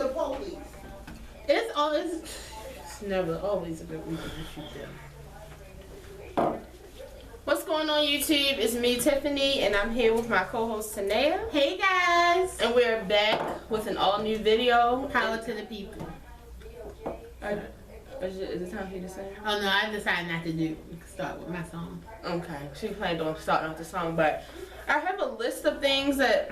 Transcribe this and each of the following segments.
the police. It's never always a good reason to shoot them. What's going on, YouTube? It's me, Tiffany, and I'm here with my co-host Tanea. Hey guys. And we're back with an all-new video. Power to the people. Is it time for you to sing? Oh no, I decided not to start with my song. Okay, she planned on starting off the song, but I have a list of things that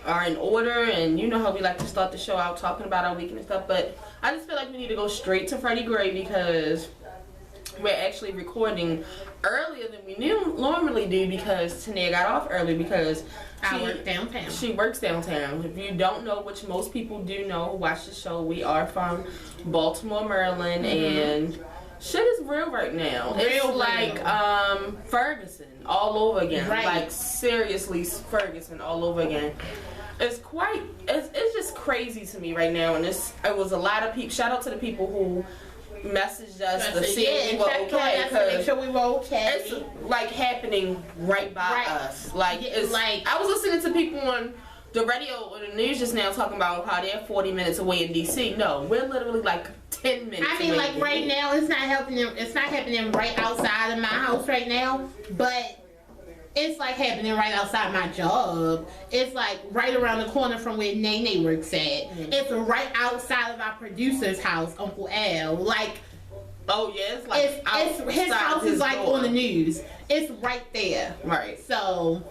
are in order, and you know how we like to start the show out talking about our weekend and stuff, but I just feel like we need to go straight to Freddie Gray because we're actually recording earlier than we normally do because Tanea got off early because I work downtown. She works downtown. If you don't know, which most people do know who watch the show, we are from Baltimore, Maryland, and shit is real right now. It's like Ferguson all over again. Right. Like seriously Ferguson all over again. It's just crazy to me right now, and it was a lot of people. Shout out to the people who messaged us to see if we were okay, because make sure we were okay. it's like happening right by us. Like it's like I was listening to people on the radio or the news just now talking about how they're 40 minutes away in DC. No, we're literally like 10 minutes. I mean, away like right now, it's not helping them. It's not happening right outside of my house right now, but it's like happening right outside my job. It's like right around the corner from where Nene works at. It's right outside of our producer's house, Uncle Al. Like, oh yeah, it's like his house is like door. on the news. It's right there. Right. So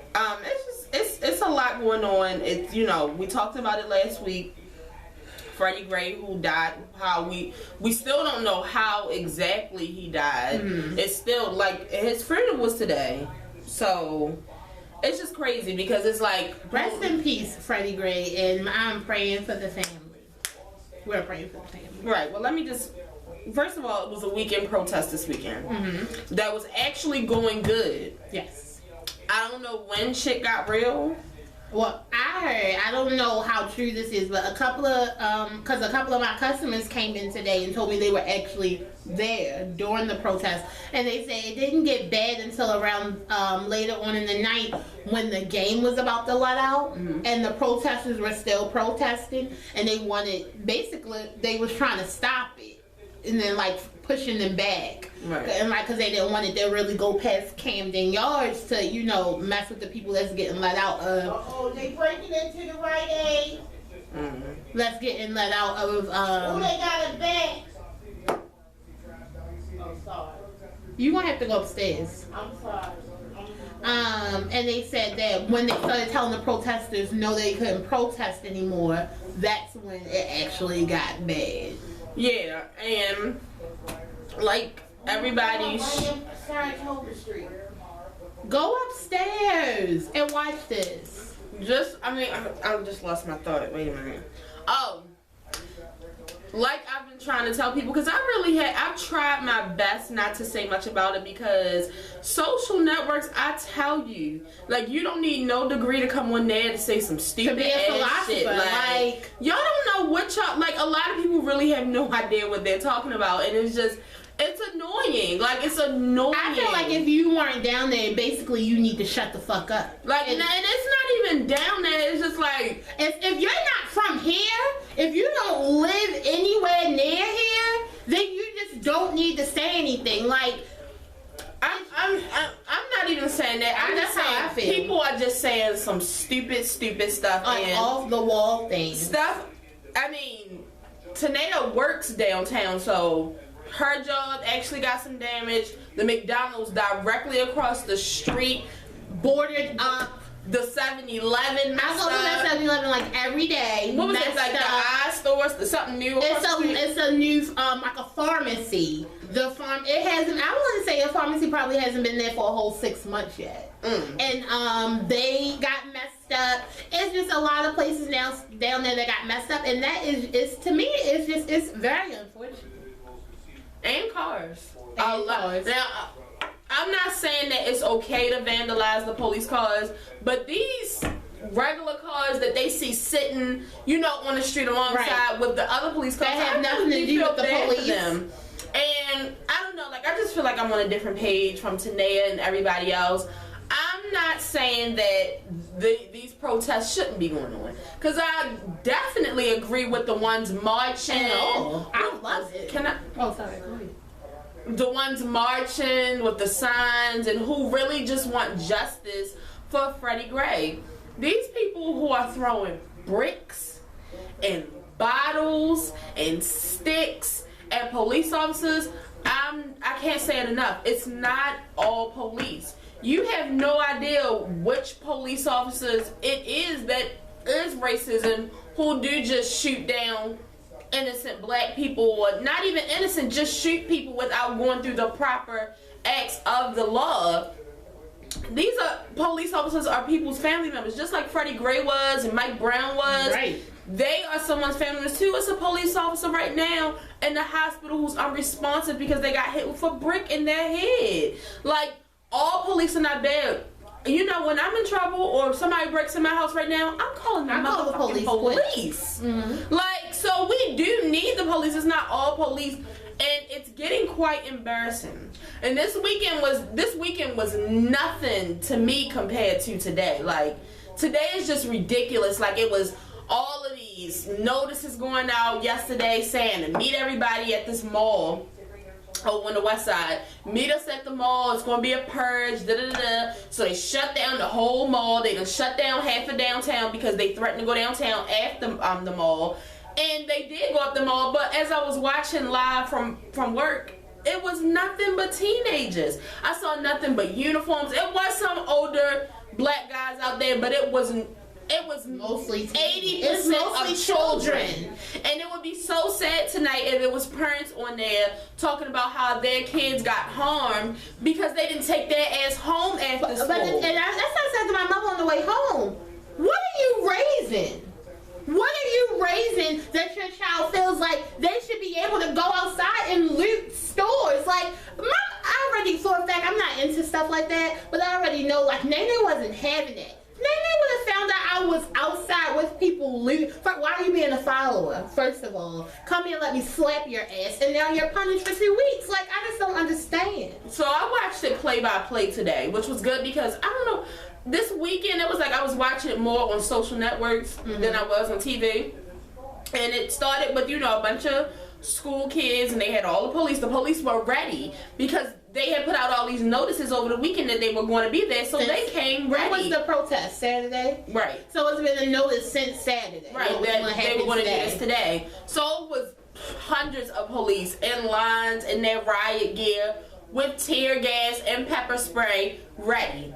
it's a lot going on. It's, you know, we talked about it last week. Freddie Gray, who died, how we still don't know how exactly he died. It's still like his funeral was today. So it's just crazy because it's like rest in peace, Freddie Gray, and I'm praying for the family. We're praying for the family. Right. Well, let me just. First of all, it was a weekend protest this weekend that was actually going good. Yes. I don't know when shit got real. Well, I heard, I don't know how true this is, but a couple of my customers came in today and told me they were actually there during the protest, and they said it didn't get bad until around later on in the night when the game was about to let out, and the protesters were still protesting, and they was trying to stop it, and then like pushing them back. Right. And like, cause they didn't want it to really go past Camden Yards to, you know, mess with the people that's getting let out of. Oh, they breaking into the Rite Aid. That's getting let out of. Oh, they got it back. I'm sorry. You gonna have to go upstairs. I'm sorry. And they said that when they started telling the protesters no, they couldn't protest anymore, that's when it actually got bad. Yeah, and like everybody. Go upstairs and watch this. I just lost my thought. Wait a minute. Oh, like I've been trying to tell people, because I've tried my best not to say much about it, because social networks, I tell you, like, you don't need no degree to come on there to say some stupid ass shit. Like, y'all don't know what y'all, like, a lot of people really have no idea what they're talking about, and it's annoying. Like, it's annoying. I feel like if you weren't down there, basically you need to shut the fuck up. Like, and it's not even down there. It's just like, if you're not from here, if you don't live anywhere near here, then you just don't need to say anything. Like, I'm not even saying that. I'm just saying people are just saying some stupid stuff, like and off the wall things. Stuff. I mean, Tanea works downtown, so her job actually got some damage. The McDonald's directly across the street boarded up. The 7-Eleven. I go to that 7-Eleven like every day. What was it, like the eye stores? Something new? It's a new like a pharmacy. The farm. It hasn't. I want to say a pharmacy probably hasn't been there for a whole 6 months yet. And they got messed up. It's just a lot of places down there that got messed up, and that is to me it's very unfortunate. And cars. Cars. Now, I'm not saying that it's okay to vandalize the police cars, but these regular cars that they see sitting, you know, on the street alongside with the other police cars, that have nothing to do with the police. And I don't know, like, I just feel like I'm on a different page from Tanea and everybody else. I'm I'm not saying that these protests shouldn't be going on, because I definitely agree with the ones marching. I love it. Oh, sorry. Go ahead. The ones marching with the signs and who really just want justice for Freddie Gray. These people who are throwing bricks and bottles and sticks at police officers, I can't say it enough. It's not all police. You have no idea which police officers it is that is racism who do just shoot down innocent black people, or not even innocent, just shoot people without going through the proper acts of the law. These are police officers are people's family members, just like Freddie Gray was and Mike Brown was. Right. They are someone's family members too. It's a police officer right now in the hospital who's unresponsive because they got hit with a brick in their head. Like, all police are not bad. You know, when I'm in trouble or somebody breaks in my house right now, I'm calling the motherfucking police. Mm-hmm. Like, so we do need the police. It's not all police, and it's getting quite embarrassing. And this weekend was nothing to me compared to today. Like, today is just ridiculous. Like, it was all of these notices going out yesterday saying to meet everybody at this mall. On the west side, meet us at the mall. It's gonna be a purge. So they shut down the whole mall. They done shut down half of downtown because they threatened to go downtown after the mall, and they did go up the mall. But as I was watching live from work, it was nothing but teenagers. I saw nothing but uniforms. It was some older black guys out there, but it wasn't. It was mostly 80% of children. And it would be so sad tonight if it was parents on there talking about how their kids got harmed because they didn't take their ass home after school. That's what I said to my mother on the way home. What are you raising? What are you raising that your child feels like they should be able to go outside and loot stores? Like, I already, for a fact, I'm not into stuff like that, but I already know, like, Nene wasn't having it. Nene would have found out I was outside with people loot. Why are you being a follower, first of all? Come here and let me slap your ass, and now you're punished for 2 weeks. Like, I just don't understand. So I watched it play by play today, which was good because, I don't know, this weekend it was like I was watching it more on social networks than I was on TV. And it started with, you know, a bunch of school kids, and they had all the police. The police were ready because they had put out all these notices over the weekend that they were going to be there, so they came ready. When was the protest? Saturday? Right. So it's been a notice since Saturday. Right, that they were going to do this today. So it was hundreds of police in lines in their riot gear with tear gas and pepper spray ready.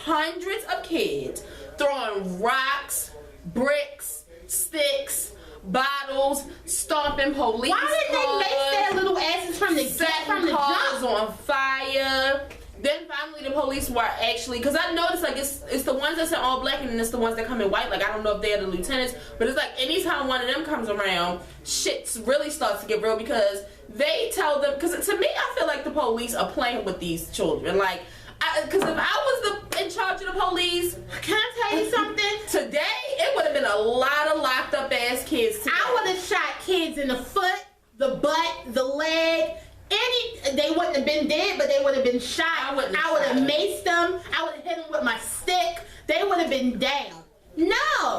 Hundreds of kids throwing rocks, bricks, sticks, bottles, stomping police cars. Why did they make their little asses from the cars jump? on fire? Then finally the police were actually, because I noticed like it's the ones that's in all black and then it's the ones that come in white. Like, I don't know if they're the lieutenants, but it's like anytime one of them comes around, shit really starts to get real because they tell them, because to me I feel like the police are playing with these children. Like, because if I was in charge of the police, can I tell you something? Today, it would have been a lot of locked up ass kids today. I would have shot kids in the foot, the butt, the leg. They wouldn't have been dead, but they would have been shot. I would have maced them. I would have hit them with my stick. They would have been down. No.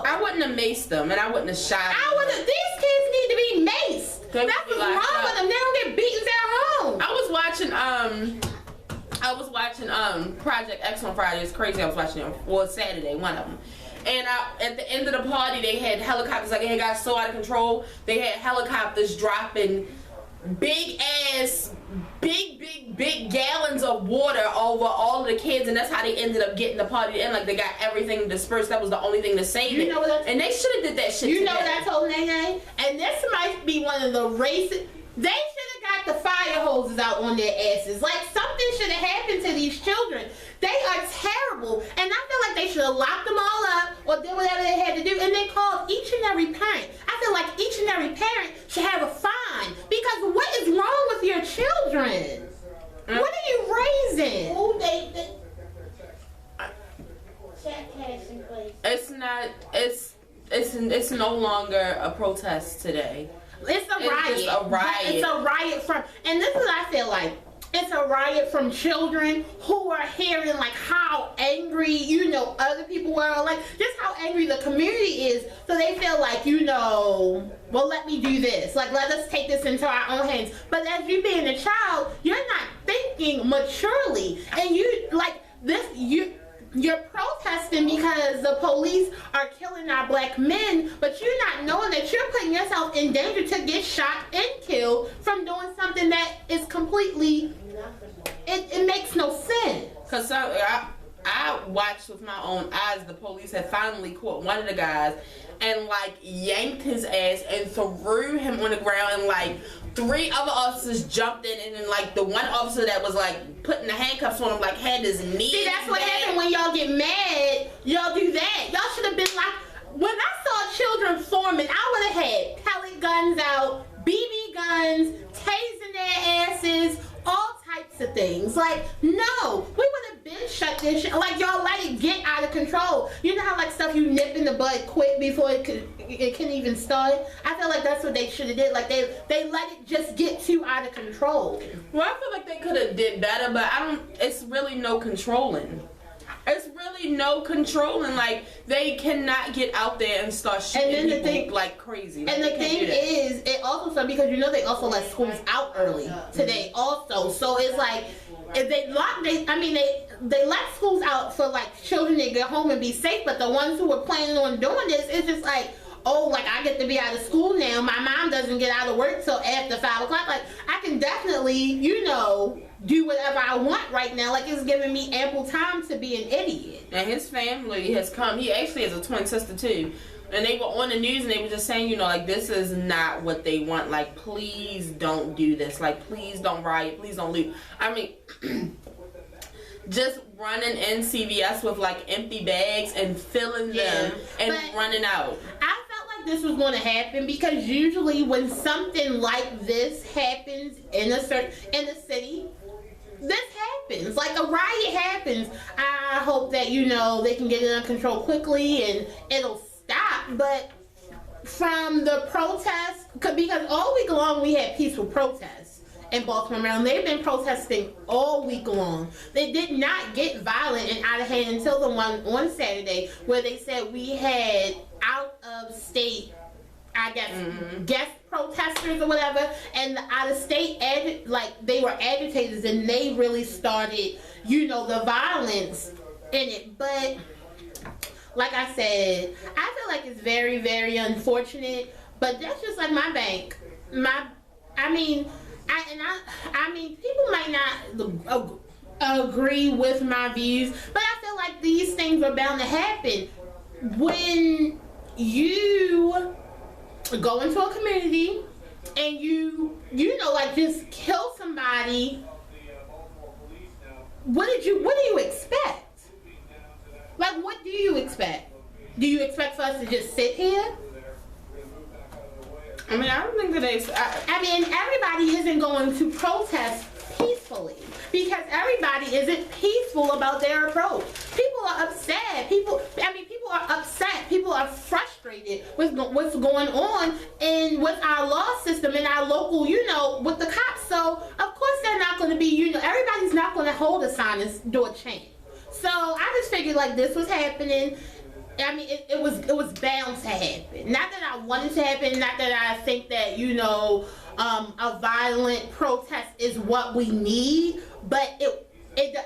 I wouldn't have maced them, and I wouldn't have shot them. I would have. These kids need to be maced. That's what's wrong with them. They don't get beaten at home. I was watching Project X on Friday. It's crazy. I was watching it on Saturday, one of them. And at the end of the party, they had helicopters. Like, it got so out of control. They had helicopters dropping big gallons of water over all of the kids, and that's how they ended up getting the party to end. Like, they got everything dispersed. That was the only thing to save it. And they should have did that shit. You know what I told Nene? And this might be one of the racist. They should have got the fire hoses out on their asses. Like, something should have happened to these children. They are terrible. And I feel like they should have locked them all up or did whatever they had to do. And they called each and every parent. I feel like each and every parent should have a fine. Because what is wrong with your children? What are you raising? Ooh, It's not, it's no longer a protest today. It's a riot. It's a riot. It's a riot from, and this is what I feel like. it's a riot from children who are hearing like how angry, you know, other people were, like just how angry the community is. So they feel like, you know, well, let me do this. Like, let us take this into our own hands. But as you being a child, you're not thinking maturely. And you, like, this, you're protesting because the police are killing our black men, but you're not knowing that you're putting yourself in danger to get shot and killed from doing something that is completely, it makes no sense. Because I watched with my own eyes the police had finally caught one of the guys and like yanked his ass and threw him on the ground, and like 3 other officers jumped in, and then like the one officer that was like putting the handcuffs on him like had his knee. See, that's what happened when y'all get mad. Y'all do that. Y'all should have been like, when I saw children forming, I would have had pellet guns out, BB guns, tasing their asses, all types of things. Like, no, we would have been shut this shit. Like, y'all let it get out of control. You know how like stuff you nip in the bud quick before it can even start? I feel like that's what they should have did. Like they let it just get too out of control. Well, I feel like they could have did better, but it's really no controlling. It's really no controlling. Like, they cannot get out there and start shooting people like crazy. Like, and the thing is, it also started because, you know, they also let schools out early today also. So it's like, if they they let schools out for like children to get home and be safe, but the ones who were planning on doing this, it's just like, oh, like I get to be out of school now. My mom doesn't get out of work till after 5 o'clock. Like, I can definitely, you know, do whatever I want right now. Like, it's giving me ample time to be an idiot. And his family has come. He actually has a twin sister too. And they were on the news and they were just saying, you know, like, this is not what they want. Like, please don't do this. Like, please don't riot. Please don't loot. I mean, just running in CVS with like empty bags and filling them and running out. I felt like this was going to happen because usually when something like this happens in a city, this happens. Like, a riot happens. I hope that, you know, they can get it under control quickly and it'll stop. But from the protests, because all week long we had peaceful protests in Baltimore, Maryland. They've been protesting all week long. They did not get violent and out of hand until the one on Saturday where they said we had out of state, I guess, guest protesters or whatever, and the out of state, like, they were agitators and they really started, you know, the violence in it. But like I said, I feel like it's very, very unfortunate, but that's just like my bank. I mean, people might not agree with my views, but I feel like these things are bound to happen when you go into a community and you know, like, just kill somebody. What do you expect? Like, what do you expect? Do you expect for us to just sit here? I mean, I don't think that I mean, everybody isn't going to protest peacefully because everybody isn't peaceful about their approach. People are upset. People are upset. People are frustrated with what's going on and with our law system and our local, you know, with the cops. So, of course, they're not going to be, you know, everybody's not going to hold a sign and do a change. So, I just figured, like, this was happening. I mean, it was bound to happen. Not that I want it to happen, not that I think that, you know, a violent protest is what we need, but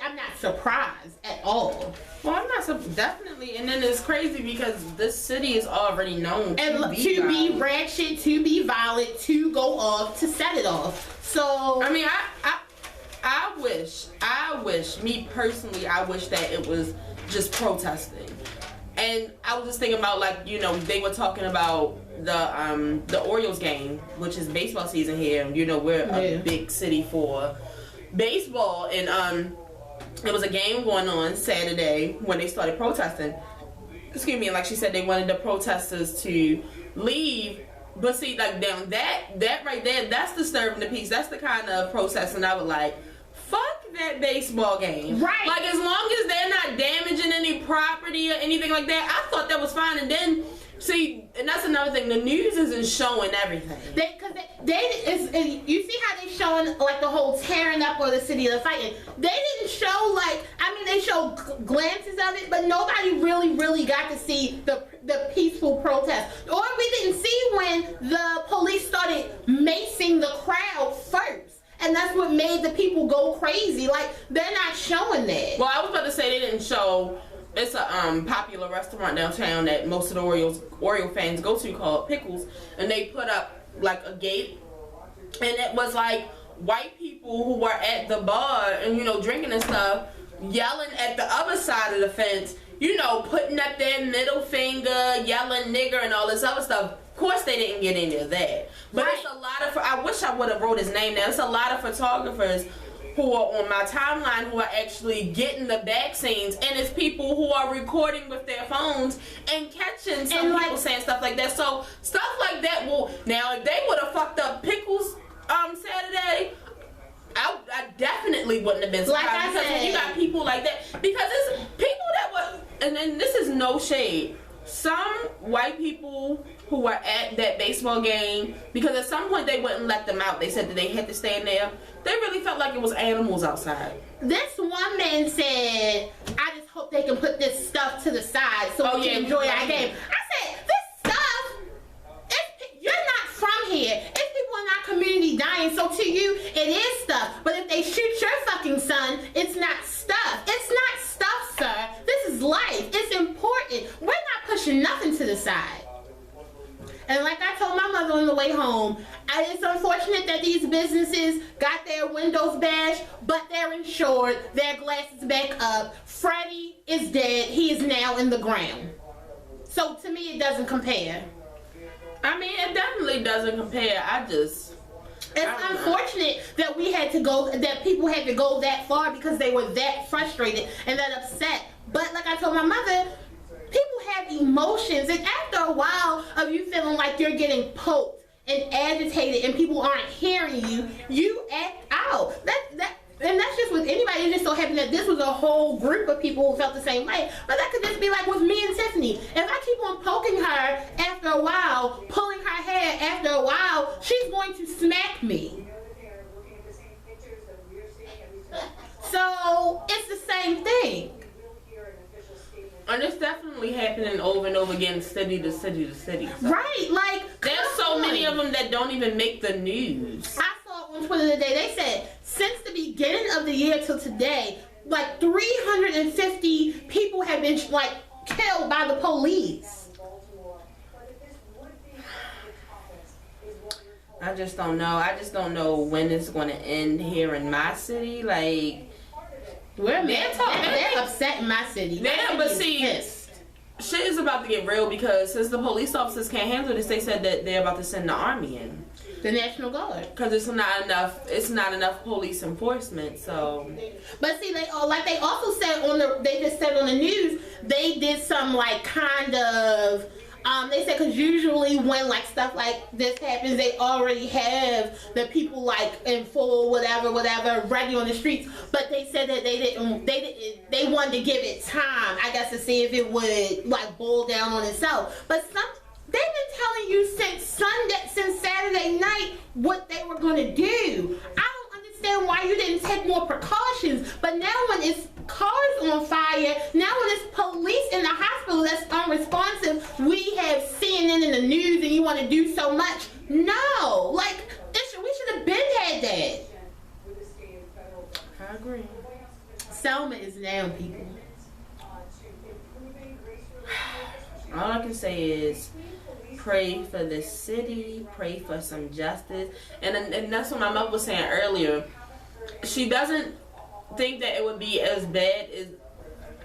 I'm not surprised at all. Well, I'm not definitely, and then it's crazy because this city is already known to be ratchet, to be violent, to go off, to set it off. So I mean, I wish, me personally, I wish that it was just protesting. And I was just thinking about, like, you know, they were talking about the Orioles game, which is baseball season here. You know, we're a big city for baseball, and there was a game going on Saturday when they started protesting. Excuse me, and like she said, they wanted the protesters to leave. But see, like, down that right there, that's disturbing the peace. That's the kind of protesting I would like. Fuck that baseball game. Right. Like, as long as they're not damaging any property or anything like that, I thought that was fine. And then, see, and that's another thing, the news isn't showing everything. Because you see how they showing like the whole tearing up of the city of the fighting. They didn't show they showed glances of it, but nobody really got to see the peaceful protest. Or we didn't see when the police started macing the crowd first. And that's what made the people go crazy. Like, they're not showing that. Well, I was about to say they didn't show. It's a popular restaurant downtown that most of the Oreo fans go to called Pickles, and they put up like a gate, and it was like white people who were at the bar and drinking and stuff, yelling at the other side of the fence, putting up their middle finger, yelling nigger and all this other stuff. Of course, they didn't get any of that, but right. It's a lot of. I wish I would have wrote his name down. It's a lot of photographers who are on my timeline who are actually getting the back scenes, and it's people who are recording with their phones and catching some people saying stuff like that. So stuff like that will now if they would have fucked up Pickles Saturday, I definitely wouldn't have been surprised because when you got people like that, because it's people that were, and then this is no shade. Some white people who were at that baseball game, because at some point they wouldn't let them out. They said that they had to stay in there. They really felt like it was animals outside. This one man said, I just hope they can put this stuff to the side so we can enjoy our game. I said, this stuff, you're not from here. It's people in our community dying, so to you, it is stuff. But if they shoot your fucking son, it's not stuff. It's not stuff, sir. This is life. It's important. We're not pushing nothing to the side. And like I told my mother on the way home, it's unfortunate that these businesses got their windows bashed, but they're insured, their glass is back up. Freddie is dead. He is now in the ground. So to me, it doesn't compare. I mean, it definitely doesn't compare. It's unfortunate that that people had to go that far because they were that frustrated and that upset. But like I told my mother, people have emotions, and after a while of you feeling like you're getting poked and agitated and people aren't hearing you, you act out. And that's just with anybody. It just so happened that this was a whole group of people who felt the same way. But that could just be like with me and Tiffany. If I keep on poking her after a while, pulling her hair after a while, she's going to smack me. So it's the same thing. And it's definitely happening over and over again, city to city to city. So. Right, like there's so many of them that don't even make the news. I saw on Twitter today, they said since the beginning of the year till today, like 350 people have been killed by the police. I just don't know. I just don't know when it's going to end here in my city. Like. They're upset in my city. But see, shit is about to get real because since the police officers can't handle this, they said that they're about to send the army in. The National Guard. Because it's not enough police enforcement. So. But see, they also said they just said on the news they did some kind of. They said because usually when stuff like this happens, they already have the people in full whatever ready on the streets. But they said that they wanted to give it time, I guess, to see if it would boil down on itself. But they've been telling you since Saturday night what they were gonna do. I don't understand why you didn't take more precautions. But now when it's cars on fire, now when it's police in the hospital that's unresponsive, we have CNN in the news and you want to do so much. No, we should have been had that. I agree. Selma is down, people. All I can say is pray for this city, pray for some justice. And that's what my mother was saying earlier. She doesn't think that it would be as bad as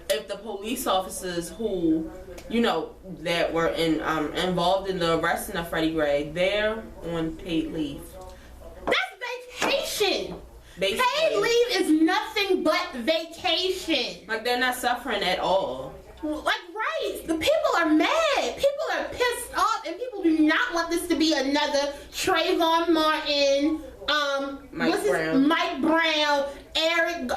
if the police officers who, that were involved in the arresting of Freddie Gray, they're on paid leave. That's vacation. Basically. Paid leave is nothing but vacation. They're not suffering at all. Right. The people are mad. People are pissed off, and people do not want this to be another Trayvon Martin, Mike Brown, Eric.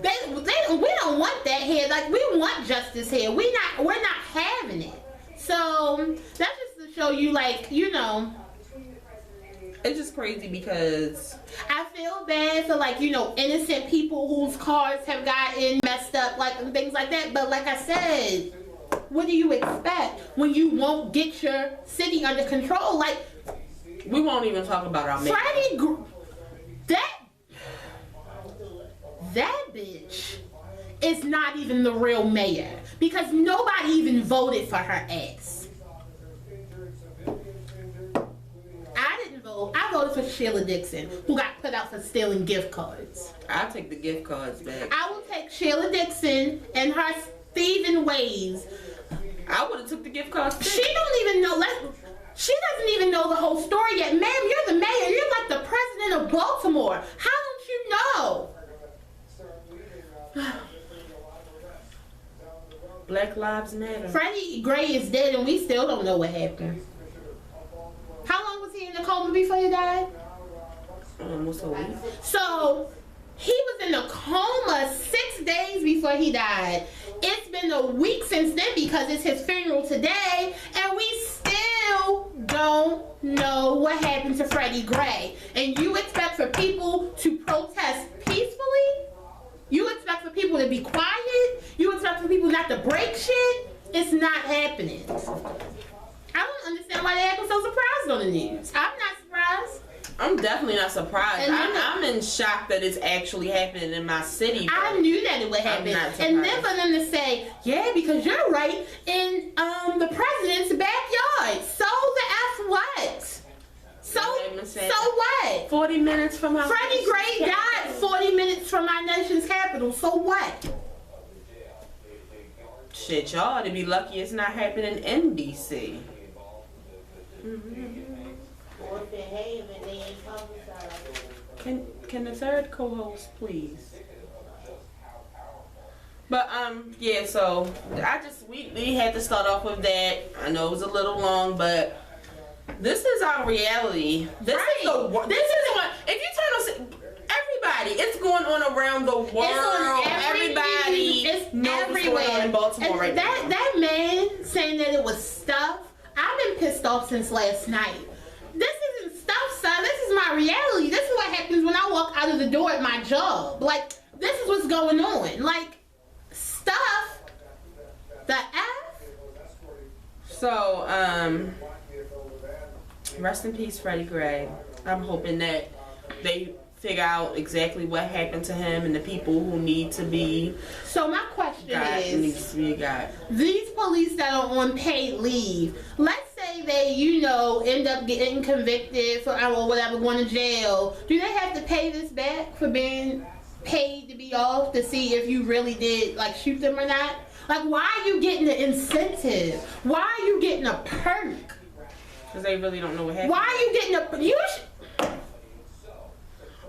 We don't want that here. We want justice here. We're not having it. So that's just to show you, it's just crazy because I feel bad for, like, you know, innocent people whose cars have gotten messed up, like, and things like that. But like I said, what do you expect when you won't get your city under control? Like, we won't even talk about our mayor. That bitch is not even the real mayor because nobody even voted for her ass. I didn't vote. I voted for Sheila Dixon, who got put out for stealing gift cards. I'll take the gift cards back. I will take Sheila Dixon and her thieving ways. I would have took the gift cards too. She don't even know. She doesn't even know the whole story yet. Ma'am, you're the mayor. You're like the president of Baltimore. How don't you know? Black Lives Matter. Freddie Gray is dead and we still don't know what happened. How long was he in the coma before he died? Almost a week. So, he was in a coma 6 days before he died. It's been a week since then because it's his funeral today and we still don't know what happened to Freddie Gray. And you expect for people to protest peacefully? You expect for people to be quiet? You expect for people not to break shit? It's not happening. I don't understand why they acting so surprised on the news. I'm not surprised. I'm definitely not surprised. And I'm in shock that it's actually happening in my city. I knew that it would happen. And then for them to say, yeah, because you're right in the president's backyard. So the F what? So what? 40 minutes from our Freddie Gray died 40 minutes from our nation's capital. So what? Shit, y'all ought to be lucky it's not happening in DC. Can the third co-host please? But yeah, so we had to start off with that. I know it was a little long, but this is our reality. This is what if you turn on everybody, it's going on around the world. Everybody knows what's going on in Baltimore right now. That man saying that it was stuff, I've been pissed off since last night. This isn't stuff, son. This is my reality. This is what happens when I walk out of the door at my job. Like, this is what's going on. Like, stuff. The F. So, rest in peace, Freddie Gray. I'm hoping that they figure out exactly what happened to him and the people who need to be. So my question is, these police that are on paid leave, let's say they, end up getting convicted for or whatever, going to jail. Do they have to pay this back for being paid to be off to see if you really did shoot them or not? Like, why are you getting the incentive? Why are you getting a perk? Because they really don't know what happened. Why are you getting a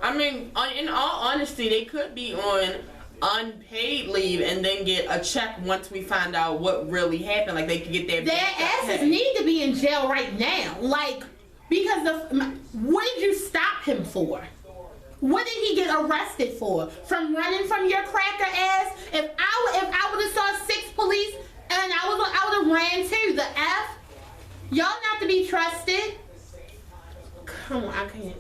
I mean, in all honesty, they could be on unpaid leave and then get a check once we find out what really happened. Like, they could get their asses need to be in jail right now. Like, because what did you stop him for? What did he get arrested for? From running from your cracker ass? If I would have saw 6 police and I would have ran too. The F? Y'all not to be trusted. Come on, I can't.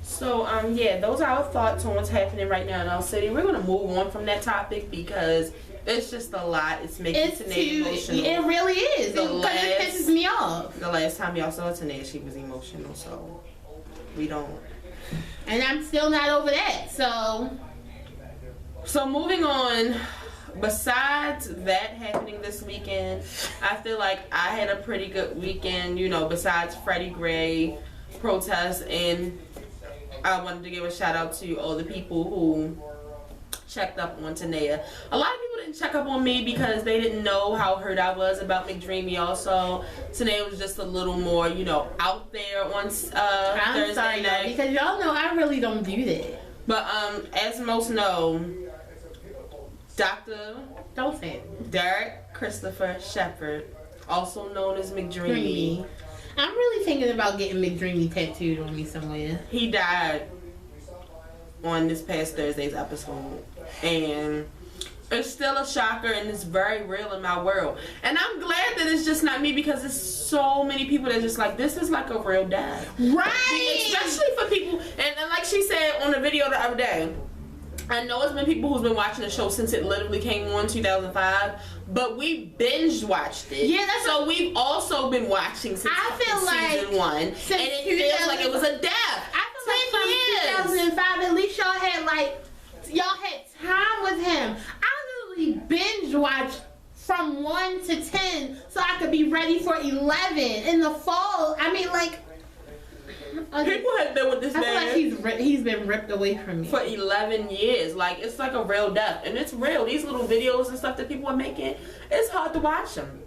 So, yeah, those are our thoughts on what's happening right now in our city. We're going to move on from that topic because it's just a lot. It's making Tanae emotional. It really is. Because it pisses me off. The last time y'all saw Tanae, she was emotional, so we don't. And I'm still not over that, So moving on, besides that happening this weekend, I feel like I had a pretty good weekend, besides Freddie Gray protests, and I wanted to give a shout out to all the people who checked up on Tanae. A lot of people didn't check up on me because they didn't know how hurt I was about McDreamy. Also, Tanae was just a little more, out there on Thursday night. Because y'all know I really don't do that. But as most know, Dr. Don't say it. Derek Christopher Shepard, also known as McDreamy. I'm really thinking about getting McDreamy tattooed on me somewhere. He died on this past Thursday's episode. And It's still a shocker, and it's very real in my world. And I'm glad that it's just not me, because there's so many people that just like, this is like a real death. Right. Especially for people, and like she said on the video the other day, I know it's been people who's been watching the show since it literally came on 2005, but we binge watched it. Yeah, that's so we've also been watching since season 1, and it feels like it was a death. I feel like from 2005, at least y'all had time with him. I literally binge watched from 1 to 10 so I could be ready for 11 in the fall. I mean, like, people have been with this man. I feel like he's been ripped away from me for 11 years. Like, it's like a real death, and it's real. These little videos and stuff that people are making, it's hard to watch them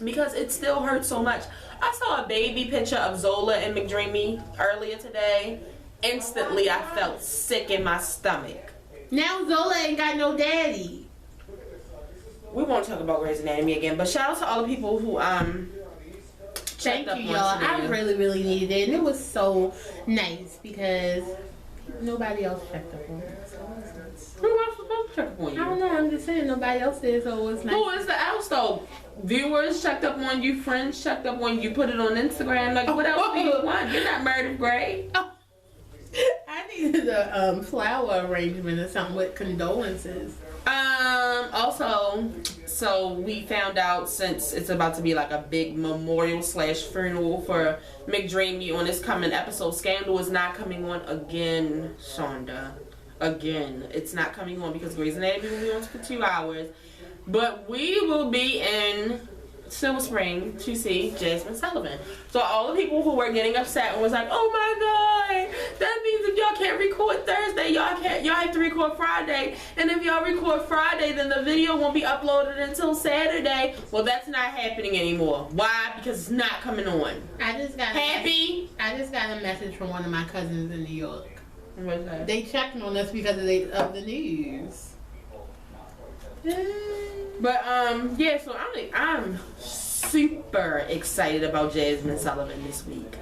because it still hurts so much. I saw a baby picture of Zola and McDreamy earlier today. Instantly, I felt sick in my stomach. Now Zola ain't got no daddy. We won't talk about Grey's Anatomy again, but shout out to all the people who Thank you, y'all. I really, really needed it, and it was so nice because nobody else checked up on me. So who else was supposed to check up on you? I don't know. I'm just saying nobody else did, so it was nice. Who is the else though? Viewers checked up on you, friends checked up on you, put it on Instagram. Like, what else do you want? You're not Meredith Grey. I needed a flower arrangement or something with condolences. Also, so we found out, since it's about to be like a big memorial / funeral for McDreamy on this coming episode, Scandal is not coming on again, Shonda. Again. It's not coming on because Grey's Anatomy will be on for 2 hours. But we will be in Silver Spring to see Jasmine Sullivan. So all the people who were getting upset and was like, oh my god, that means if y'all can't record Thursday, y'all have to record Friday, and if y'all record Friday, then the video won't be uploaded until Saturday. Well, that's not happening anymore. Why? Because it's not coming on. I just got a message from one of my cousins in New York. What's that? They checked on us because of the news. But yeah, so I'm super excited about Jasmine Sullivan this week.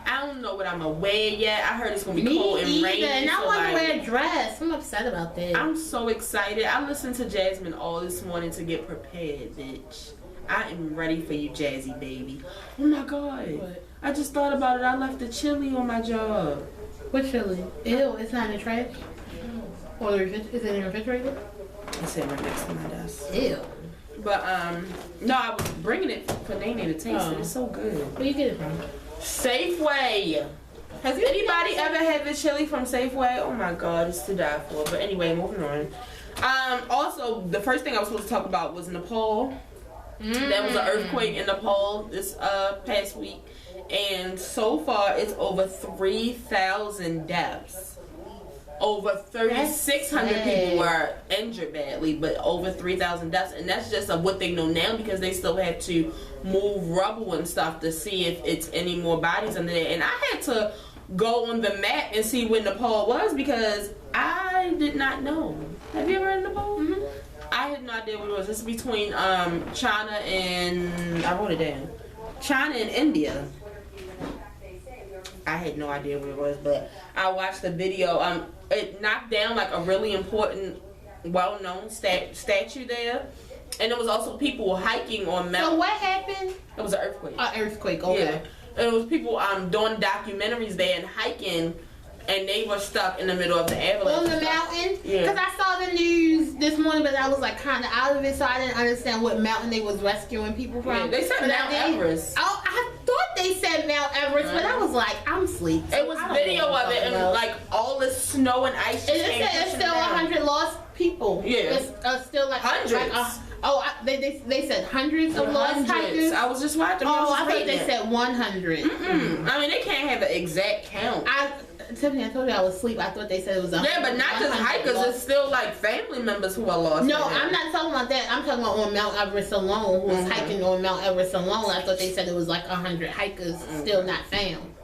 I don't know what I'm gonna wear yet. I heard it's gonna be cold and rainy. And I want to wear a dress. I'm upset about that. I'm so excited. I listened to Jasmine all this morning to get prepared, bitch. I am ready for you, Jazzy baby. Oh my god. What? I just thought about it. I left the chili on my job. What chili? Ew, it's not in the trash? Or is it in the refrigerator? It's sitting right next to my desk. Ew. But no, I was bringing it for Nene to taste it. It's so good. Where you get it from? Safeway. Has anybody ever had the chili from Safeway? Oh my god, it's to die for. But anyway, moving on. Also, the first thing I was supposed to talk about was Nepal. There was an earthquake in Nepal this past week, and so far it's over 3,000 deaths. Over 3,600 people were injured badly, but over 3,000 deaths, and that's just of what they know now, because they still have to move rubble and stuff to see if it's any more bodies under there. And I had to go on the map and see where Nepal was, because I did not know. Have you ever heard of Nepal? Mm-hmm. I had no idea what it was. It's between China and, I wrote it down, China and India. I had no idea what it was, but I watched the video. It knocked down like a really important, well-known statue there, and there was also people hiking on Mount. So what happened? It was an earthquake. An earthquake. Okay. Yeah. And it was people doing documentaries there and hiking, and they were stuck in the middle of the avalanche. On the mountain? Yeah. Because I saw the news this morning, but I was like kind of out of it, so I didn't understand what mountain they was rescuing people from. Yeah, they said Mount Everest. Oh, I thought they said Mount Everest, but I was like, I'm asleep. It was video of it, and like all this snow and ice. And it said it's still 100 lost people. Yeah. It's still like hundreds. They said hundreds of lost hikers. I was just watching. Oh, I thought they said 100. I mean, they can't have an exact count. Tiffany, I told you I was asleep. I thought they said it was 100. Yeah, but not just hikers. It's still like family members who are lost. No, I'm not talking about that. I'm talking about on Mount Everest alone. Who was hiking on Mount Everest alone? I thought they said it was like 100 hikers still not found.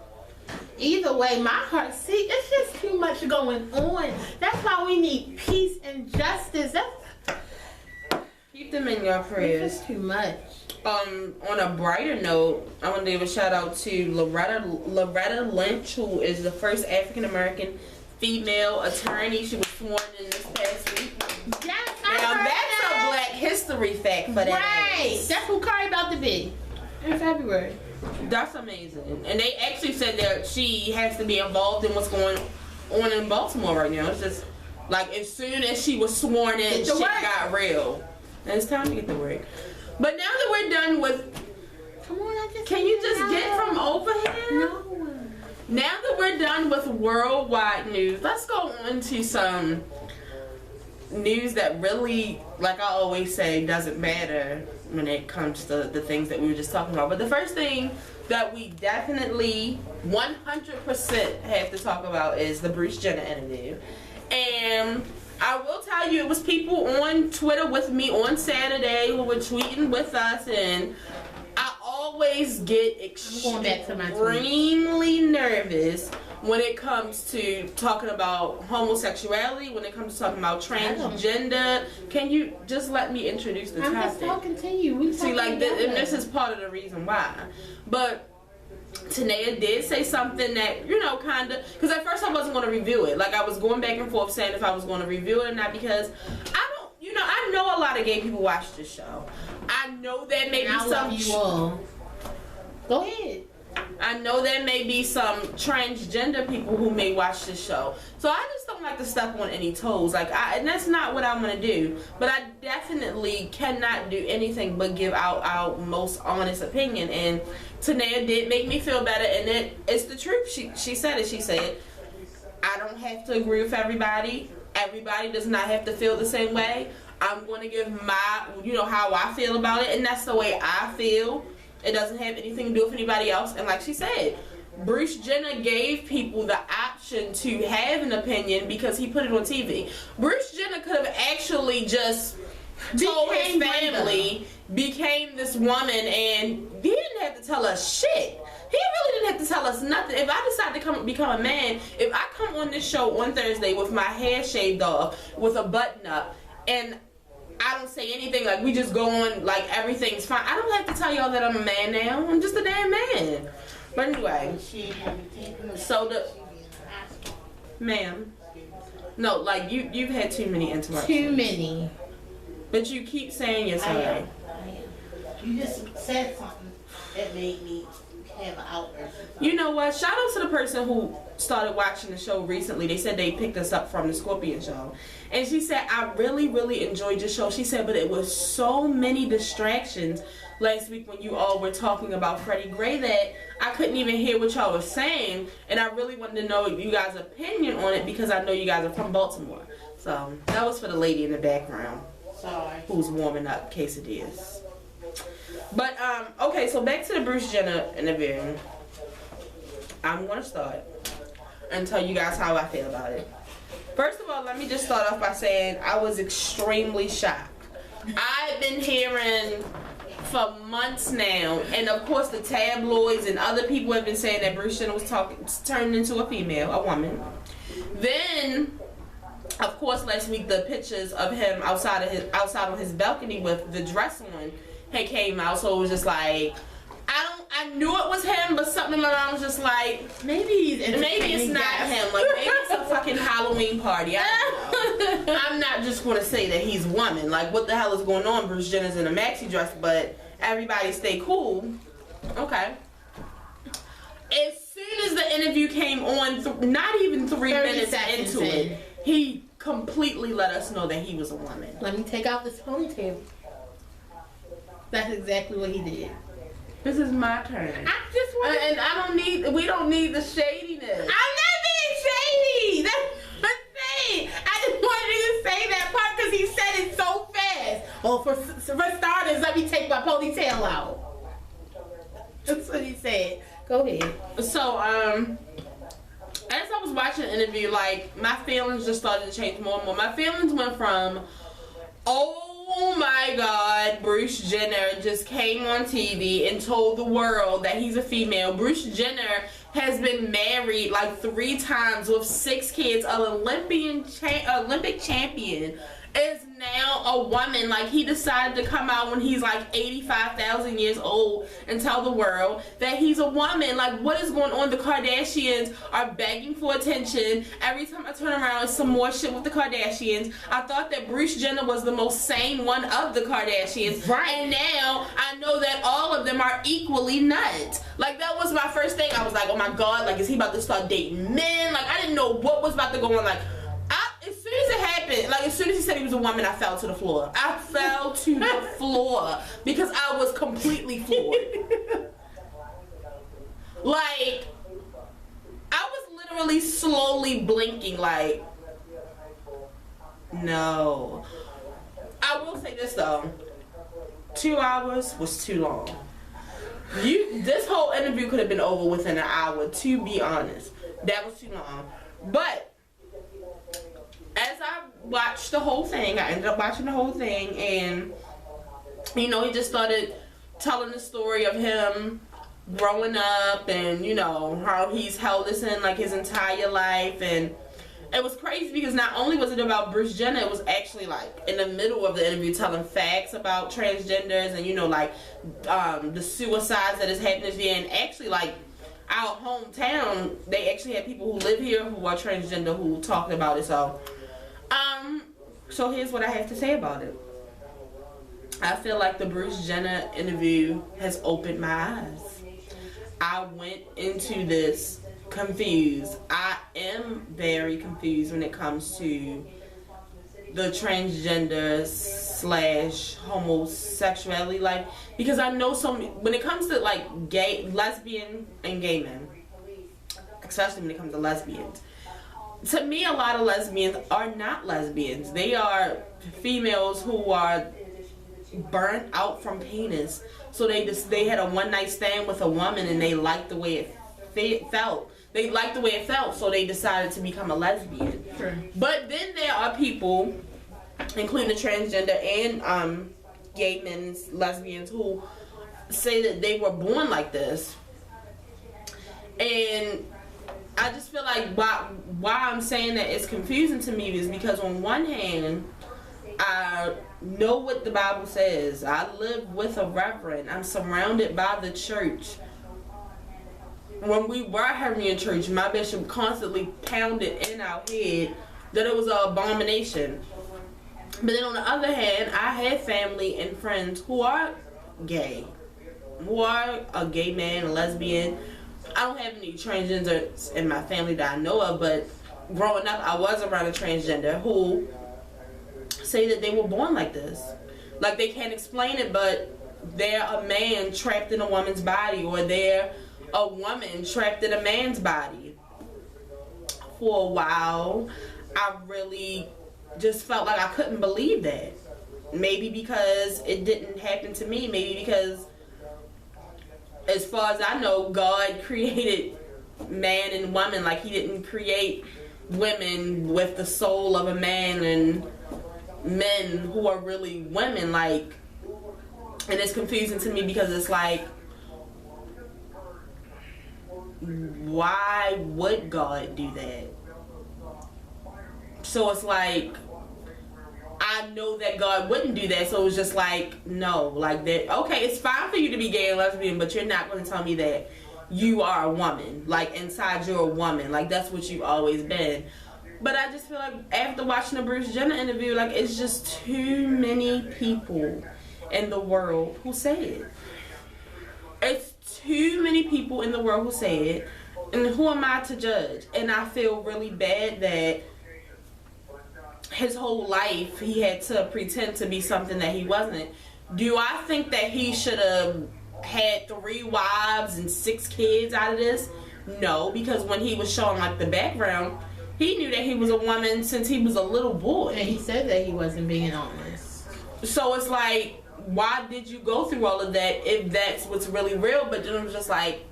Either way, my heart, it's just too much going on. That's why we need peace and justice. Keep them in your prayers. It's too much. On a brighter note, I want to give a shout out to Loretta Lynch, who is the first African American female attorney. She was sworn in this past week. Yes, Now that's a Black History fact for that. Right. That's who Cardi about to be in February. That's amazing. And they actually said that she has to be involved in what's going on in Baltimore right now. It's just like as soon as she was sworn in, shit got real. And it's time to get to work. But now that we're done with... Come on, can you just get from over here? No. Now that we're done with worldwide news, let's go on to some news that really, like I always say, doesn't matter when it comes to the things that we were just talking about. But the first thing that we definitely 100% have to talk about is the Bruce Jenner interview. And I will tell you, it was people on Twitter with me on Saturday who were tweeting with us, and I always get extremely nervous when it comes to talking about homosexuality, when it comes to talking about transgender. Can you just let me introduce the topic? I'm just talking to you. See, like, this is part of the reason why. But Tanea did say something that, you know, kind of, because at first I wasn't going to review it. Like, I was going back and forth saying if I was going to review it or not, because I know a lot of gay people watch this show. I know there may be some... Go ahead. I know there may be some transgender people who may watch this show. So I just don't like to step on any toes. Like, and that's not what I'm going to do. But I definitely cannot do anything but give out our most honest opinion. And Tanea did make me feel better. And it's the truth. She said it. She said, I don't have to agree with everybody. Everybody does not have to feel the same way. I'm going to give my, how I feel about it. And that's the way I feel. It doesn't have anything to do with anybody else. And like she said, Bruce Jenner gave people the option to have an opinion because he put it on TV. Bruce Jenner could have actually just told his family, became this woman, and he didn't have to tell us shit. He really didn't have to tell us nothing. If I decide to become a man, if I come on this show on Thursday with my hair shaved off, with a button up, and I don't say anything, like we just go on like everything's fine, I don't have to tell y'all that I'm a man now. I'm just a damn man. But anyway, so ma'am, no, like you've had too many interruptions. Too many. But you keep saying you're sorry. I am. You just said something that made me have an outburst. You know what? Shout out to the person who started watching the show recently. They said they picked us up from the Scorpion show. And she said, I really, really enjoyed your show. She said, but it was so many distractions last week when you all were talking about Freddie Gray that I couldn't even hear what y'all were saying. And I really wanted to know you guys' opinion on it because I know you guys are from Baltimore. So that was for the lady in the background. Sorry. Who's warming up quesadillas. But, okay, so back to the Bruce Jenner interview. I'm going to start and tell you guys how I feel about it. First of all, let me just start off by saying I was extremely shocked. I've been hearing for months now, and of course the tabloids and other people have been saying that Bruce Jenner was turned into a female, a woman. Then, of course, last week the pictures of him outside on his balcony with the dress on had came out, so it was just like, I knew it was him, but something around was just like, maybe it's not him. Like, maybe it's a fucking Halloween party. I don't know. I'm not just going to say that he's woman. Like, what the hell is going on? Bruce Jenner's in a maxi dress, but everybody stay cool. Okay. As soon as the interview came on, not even 3 minutes into it, he completely let us know that he was a woman. Let me take out this ponytail. That's exactly what he did. This is my turn. I just want and we don't need the shadiness. I'm not being shady. That's the thing. I just wanted you to say that part because he said it so fast. Oh, for starters, let me take my ponytail out. That's what he said. Go ahead. So, as I was watching the interview, like, my feelings just started to change more and more. My feelings went from, oh my God, Bruce Jenner just came on TV and told the world that he's a female. Bruce Jenner has been married like 3 times with 6 kids, an Olympic champion, is now a woman. Like, he decided to come out when he's like 85,000 years old and tell the world that he's a woman. Like, what is going on? The Kardashians are begging for attention. Every time I turn around, it's some more shit with the Kardashians. I thought that Bruce Jenner was the most sane one of the Kardashians. Right. And now I know that all of them are equally nuts. Like, that was my first thing. I was like, oh my God, like, is he about to start dating men? Like, I didn't know what was about to go on. Like, as soon as it happened, like, as soon as he said he was a woman, I fell to the floor. I fell to the floor because I was completely floored. Like, I was literally slowly blinking, like, no. I will say this, though. 2 hours was too long. This whole interview could have been over within an hour, to be honest. That was too long. But as I watched the whole thing, I ended up watching the whole thing, and you know, he just started telling the story of him growing up, and you know, how he's held this in like his entire life. And it was crazy because not only was it about Bruce Jenner, it was actually like in the middle of the interview telling facts about transgenders and, you know, like the suicides that is happening here. And actually, like, our hometown, they actually had people who live here who are transgender who talked about it. So here's what I have to say about it. I feel like the Bruce Jenner interview has opened my eyes. I went into this confused. I am very confused when it comes to the transgender / homosexuality, like, because I know when it comes to like gay, lesbian and gay men, especially when it comes to lesbians, to me a lot of lesbians are not lesbians. They are females who are burnt out from penis, so they had a one night stand with a woman and they liked the way it felt. They liked the way it felt, so they decided to become a lesbian. Sure. But then there are people, including the transgender and gay men, lesbians, who say that they were born like this. And I just feel like why I'm saying that it's confusing to me is because on one hand, I know what the Bible says. I live with a reverend. I'm surrounded by the church. When we were having in church, my bishop constantly pounded in our head that it was an abomination. But then on the other hand, I had family and friends who are gay, who are a gay man, a lesbian. I don't have any transgenders in my family that I know of, but growing up, I was around a transgender who say that they were born like this. Like, they can't explain it, but they're a man trapped in a woman's body, or they're a woman trapped in a man's body. For a while, I really just felt like I couldn't believe that. Maybe because it didn't happen to me. Maybe because, as far as I know, God created man and woman. Like, he didn't create women with the soul of a man and men who are really women. Like, and it's confusing to me because it's like, why would God do that? So it's like, I know that God wouldn't do that, so it's just like, no, like that. Okay, it's fine for you to be gay and lesbian, but you're not going to tell me that you are a woman. Like, inside you're a woman. Like, that's what you've always been. But I just feel like after watching the Bruce Jenner interview, like, it's just too many people in the world who say it. It's too many people in the world who say it, and who am I to judge? And I feel really bad that his whole life he had to pretend to be something that he wasn't. Do I think that he should have had 3 wives and 6 kids out of this? No, because when he was showing like the background, he knew that he was a woman since he was a little boy. And he said that he wasn't being honest. So it's like, why did you go through all of that if that's what's really real? But then it was just like,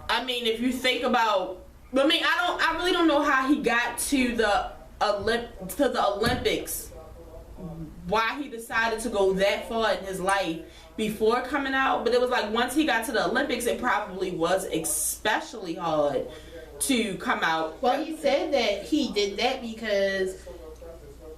I mean, if you think about, I mean, I really don't know how he got to the Olympics. Why he decided to go that far in his life before coming out. But it was like, once he got to the Olympics, it probably was especially hard to come out. Well, he said that he did that because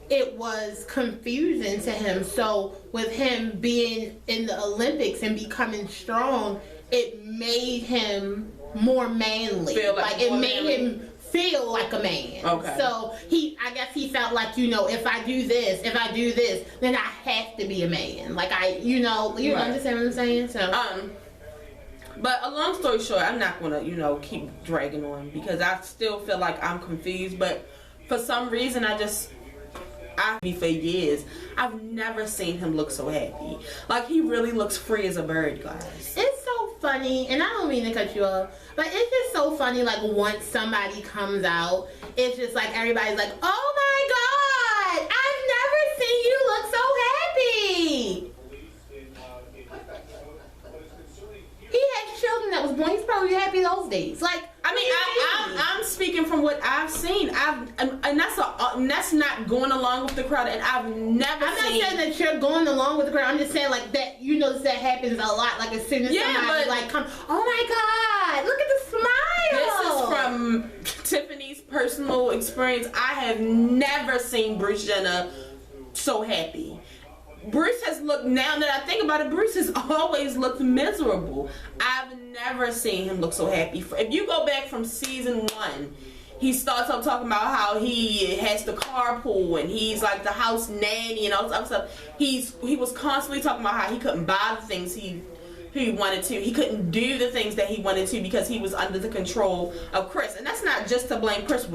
it was confusing to him. So with him being in the Olympics and becoming strong, it made him more manly. It made him feel like a man. Okay. So I guess he felt like, if I do this, then I have to be a man. Like you understand what I'm saying? So but a long story short, I'm not gonna, keep dragging on because I still feel like I'm confused. But for some reason, for years, I've never seen him look so happy. Like, he really looks free as a bird, guys. It's so funny, and I don't mean to cut you off, but it's just so funny, like, once somebody comes out, it's just like, everybody's like, oh my God, I've never seen you look so happy. He had children that was born. He's probably happy those days. Like, I'm speaking from what I've seen. And that's not going along with the crowd. And I'm not saying that you're going along with the crowd. I'm just saying like that. That happens a lot. Like as soon as somebody come, oh my God, look at the smile. This is from Tiffany's personal experience. I have never seen Bruce Jenner so happy. Bruce has looked, now that I think about it, Bruce has always looked miserable. I've never seen him look so happy. If you go back from season 1, he starts up talking about how he has the carpool and he's like the house nanny and all this other stuff. He was constantly talking about how he couldn't buy the things he wanted to. He couldn't do the things that he wanted to because he was under the control of Chris. And that's not just to blame Chris.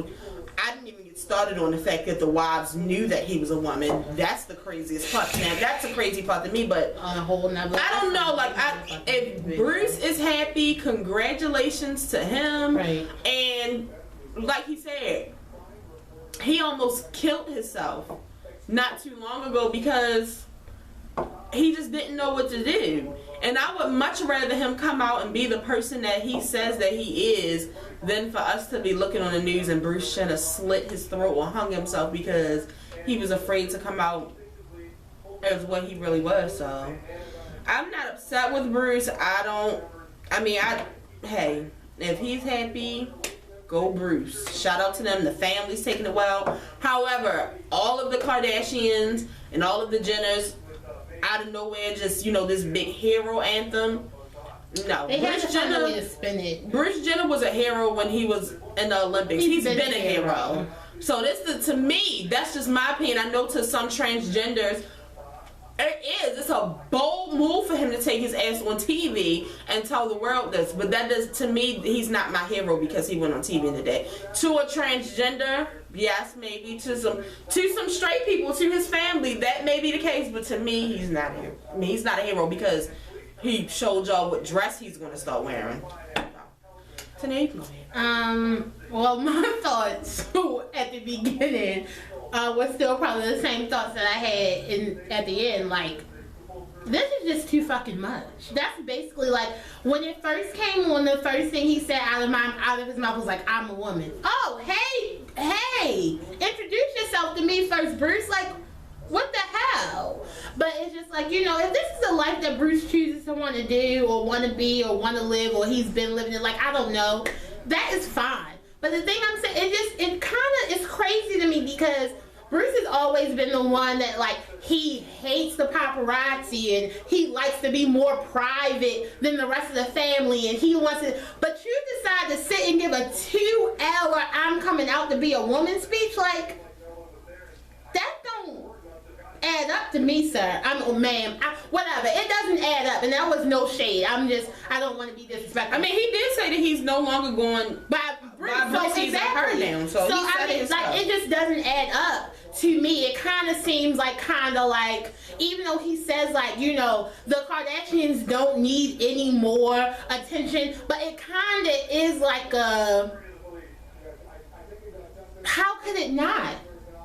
I didn't even get started on the fact that the wives knew that he was a woman. That's the craziest part. Now, that's a crazy part to me, but on a whole nother. I don't know. Like, if Bruce is happy, congratulations to him. Right. And like he said, he almost killed himself not too long ago because he just didn't know what to do. And I would much rather him come out and be the person that he says that he is than for us to be looking on the news and Bruce Jenner slit his throat or hung himself because he was afraid to come out as what he really was. So I'm not upset with Bruce. Hey, if he's happy, go Bruce. Shout out to them. The family's taking it well. However, all of the Kardashians and all of the Jenners, out of nowhere, just, this big hero anthem. No. They had to find a way to spin it. Bruce Jenner was a hero when he was in the Olympics. He's been a hero. So to me, that's just my opinion. I know to some transgenders, it's a bold move for him to take his ass on TV and tell the world this. But to me, he's not my hero because he went on TV today. To a transgender, yes, maybe. To some straight people, to his family, that may be the case. But to me, he's not a hero. He's not a hero because he showed y'all what dress he's going to start wearing. Well, my thoughts at the beginning was still probably the same thoughts that I had at the end. Like, this is just too fucking much. That's basically like when it first came on. The first thing he said out of his mouth was like, "I'm a woman." Oh, hey, introduce yourself to me first, Bruce. Like, what the hell? But it's just like, if this is a life that Bruce chooses to want to do or want to be or want to live or he's been living it, like, I don't know, that is fine. But the thing I'm saying, it's crazy to me because Bruce has always been the one that, like, he hates the paparazzi and he likes to be more private than the rest of the family and he wants to, but you decide to sit and give a 2-hour I'm coming out to be a woman speech, like, that don't add up to me, sir. Ma'am, whatever. It doesn't add up, and that was no shade. I don't want to be disrespectful. He did say that he's no longer going by Bruce. So exactly. Her now. So it just doesn't add up to me. It kind of seems like even though he says the Kardashians don't need any more attention, but it kind of is like how could it not?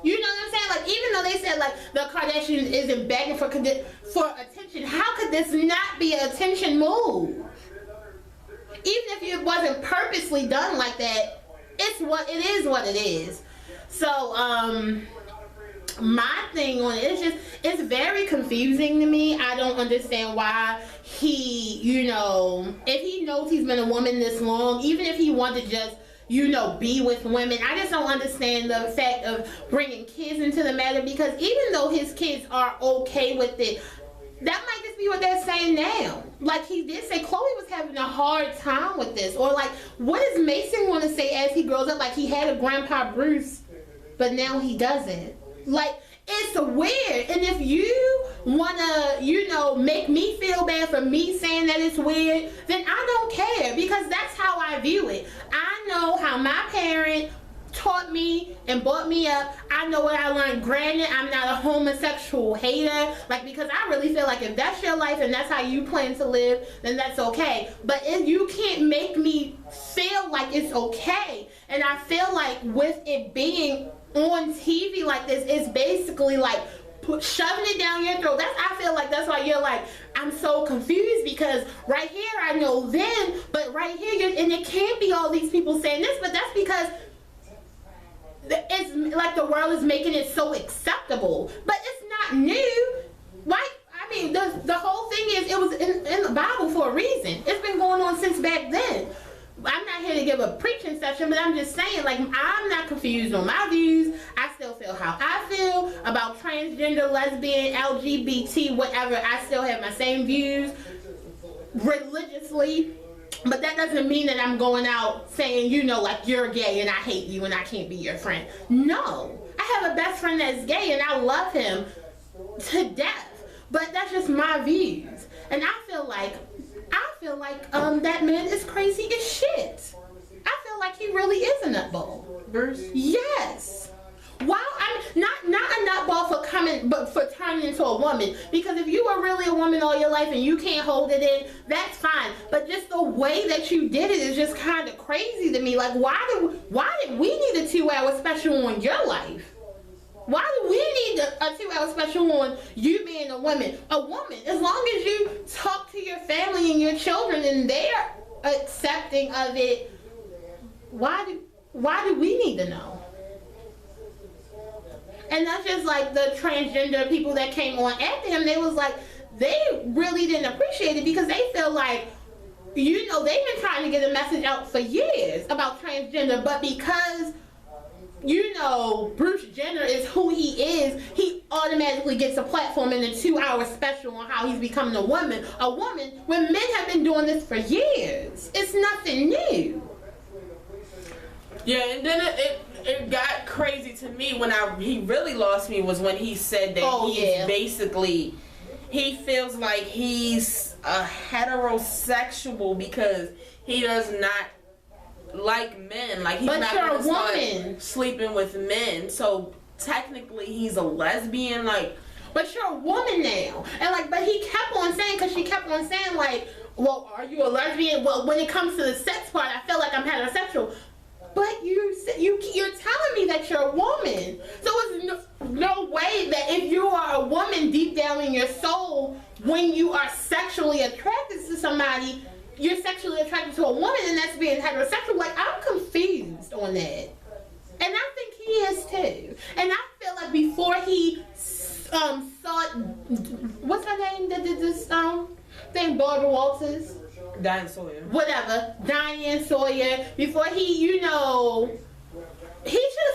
You know what I'm saying? Like, even though they said, like, the Kardashians isn't begging for attention, how could this not be an attention move? Even if it wasn't purposely done like that, it is what it is. So, my thing on it, it's very confusing to me. I don't understand why he, if he knows he's been a woman this long, even if he wanted to just be with women. I just don't understand the fact of bringing kids into the matter, because even though his kids are okay with it, that might just be what they're saying now. Like, he did say Chloe was having a hard time with this. Or, like, what does Mason want to say as he grows up? Like, he had a Grandpa Bruce, but now he doesn't. Like, it's weird. And if you want to, make me feel bad for me saying that it's weird, then I don't care, because that's how I view it. I know how my parent taught me and brought me up. I know what I learned. Granted, I'm not a homosexual hater, because I really feel like if that's your life and that's how you plan to live, then that's okay. But if you can't make me feel like it's okay, and I feel like with it being on TV like this, it's basically like shoving it down your throat. I feel like that's why you're like, I'm so confused, because right here I know then, but right here and it can't be all these people saying this, but that's because it's like the world is making it so acceptable. But it's not new. Why? I mean, the whole thing is, it was in the Bible for a reason. It's been going on since back then. I'm not here to give a preaching session, but I'm just saying, I'm not confused on my views. I still feel how I feel about transgender, lesbian, LGBT, whatever. I still have my same views religiously. But that doesn't mean that I'm going out saying, you're gay and I hate you and I can't be your friend. No. I have a best friend that's gay and I love him to death. But that's just my views. And I feel like that man is crazy as shit. I feel like he really is a nutball. Bruce? Yes. Wow, not a nutball for coming, but for turning into a woman. Because if you were really a woman all your life and you can't hold it in, that's fine. But just the way that you did it is just kind of crazy to me. Like, why did we need a 2-hour special on your life? Why do we need a 2-hour special on you being a woman? A woman, as long as you talk to your family and your children and they're accepting of it, why do we need to know? And that's just like the transgender people that came on after him. They was like, they really didn't appreciate it, because they feel like, they've been trying to get a message out for years about transgender, but because Bruce Jenner is who he is, he automatically gets a platform in a 2-hour special on how he's becoming a woman when men have been doing this for years. It's nothing new. Yeah, and then it got crazy to me when he really lost me was when he said that basically, he feels like he's a heterosexual because he does not like men. Like, he's not gonna start sleeping with men. So technically he's a lesbian. But you're a woman now. And but he kept on saying, because she kept on saying well, are you a lesbian? Well, when it comes to the sex part, I feel like I'm heterosexual. But you're telling me that you're a woman. So it's no way that if you are a woman deep down in your soul, when you are sexually attracted to somebody, you're sexually attracted to a woman, and that's being heterosexual. I'm confused on that. And I think he is too. And I feel like before he saw, what's her name that did this thing, Barbara Walters? Diane Sawyer. Whatever. Diane Sawyer. Before he should have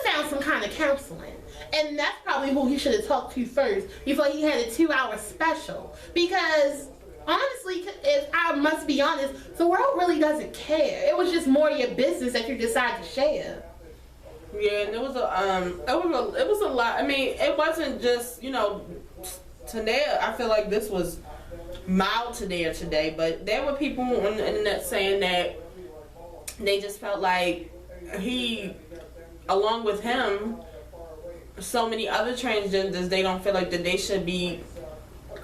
found some kind of counseling. And that's probably who he should have talked to first before he had a 2-hour special. Because honestly, if I must be honest, the world really doesn't care. It was just more your business that you decide to share. Yeah, and it was a lot. I mean, it wasn't just, today. I feel like this was mild today, but there were people on the internet saying that they just felt like he, along with him, so many other transgenders, they don't feel like that they should be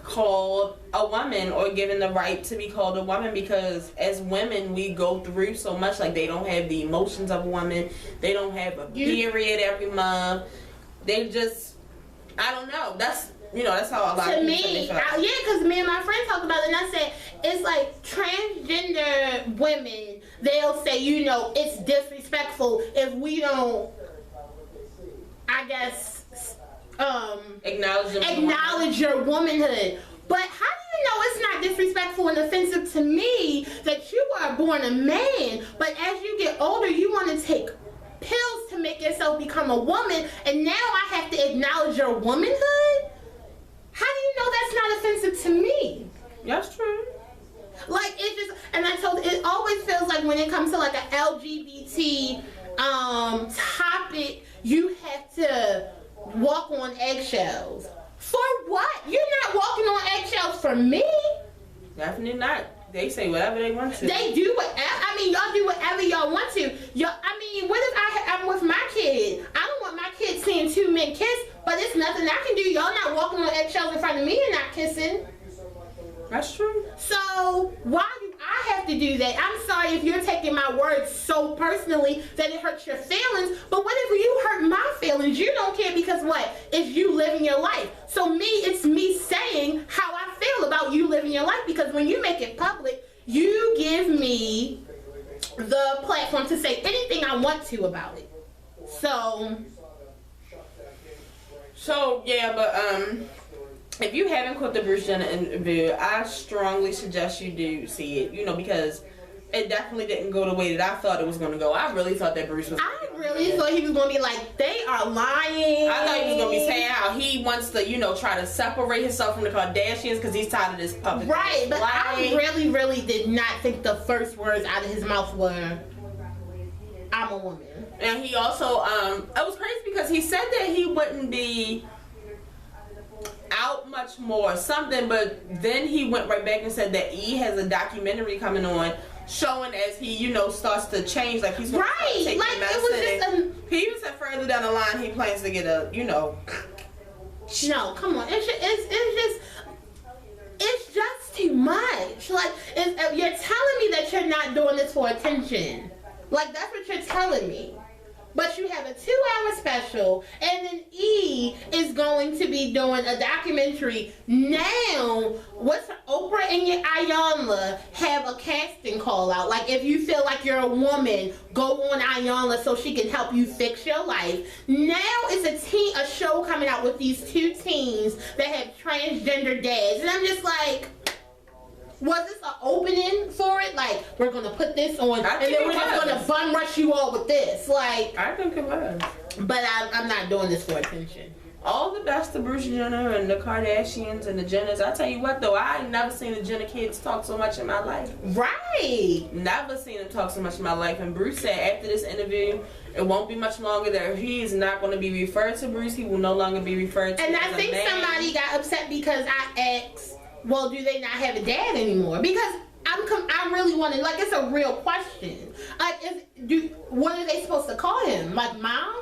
called a woman or given the right to be called a woman, because as women we go through so much. They don't have the emotions of a woman, they don't have a period every month, they just, I don't know, that's how a lot of people say. Because me and my friend talked about it, and I said, it's like transgender women, they'll say, it's disrespectful if we don't, I guess, acknowledge your womanhood. But how do you know it's not disrespectful and offensive to me that you are born a man, but as you get older, you want to take pills to make yourself become a woman, and now I have to acknowledge your womanhood? How do you know that's not offensive to me? That's true. Like, it just, and I told, it always feels like when it comes to like an LGBT topic, you have to walk on eggshells. For what? You're not walking on eggshells for me. Definitely not. They say whatever they want to. They do whatever. I mean, y'all do whatever y'all want to. I mean, what if I'm with my kid? I don't want my kid seeing two men kiss, but it's nothing I can do. Y'all not walking on eggshells in front of me and not kissing. That's true. So why do I have to do that? I'm sorry if you're taking my words so personally that it hurts your feelings, but what if you hurt my feelings? You don't care because what? It's you living your life. So me, it's me saying how I feel about you living your life, because when you make it public, you give me the platform to say anything I want to about it. So yeah, but if you haven't caught the Bruce Jenner interview, I strongly suggest you do see it, you know, because it definitely didn't go the way that I thought it was going to go. I really thought that Bruce was I really thought he was going to be like, they are lying. I thought he was going to be saying how he wants to, you know, try to separate himself from the Kardashians because he's tired of this public. Right, but I really, really did not think the first words out of his mouth were, I'm a woman. And he also, it was crazy because he said that he wouldn't be out much more something, but then he went right back and said that E has a documentary coming on showing as he, you know, starts to change, like he's going to start taking like medicine. it was just He even said further down the line he plans to get a, you know. No, come on, it's just too much. Like, you're telling me that you're not doing this for attention. Like, that's what you're telling me. But you have a 2-hour special, and then E is going to be doing a documentary. Now, Oprah and Ayanla have a casting call out. Like, if you feel like you're a woman, go on Ayanla so she can help you fix your life. Now it's a show coming out with these two teens that have transgender dads. And I'm just like, was this an opening for it? Like, we're going to put this on, and then we're just going to bum rush you all with this. Like, I think it was. But I'm not doing this for attention. All the best to Bruce Jenner and the Kardashians and the Jenners. I tell you what, though, I ain't never seen the Jenner kids talk so much in my life. Right. Never seen them talk so much in my life. And Bruce said after this interview, it won't be much longer that he is not going to be referred to Bruce. He will no longer be referred to. And I think somebody got upset because I asked, well, do they not have a dad anymore? Because I really want to, like, it's a real question. Like, what are they supposed to call him? Like, mom?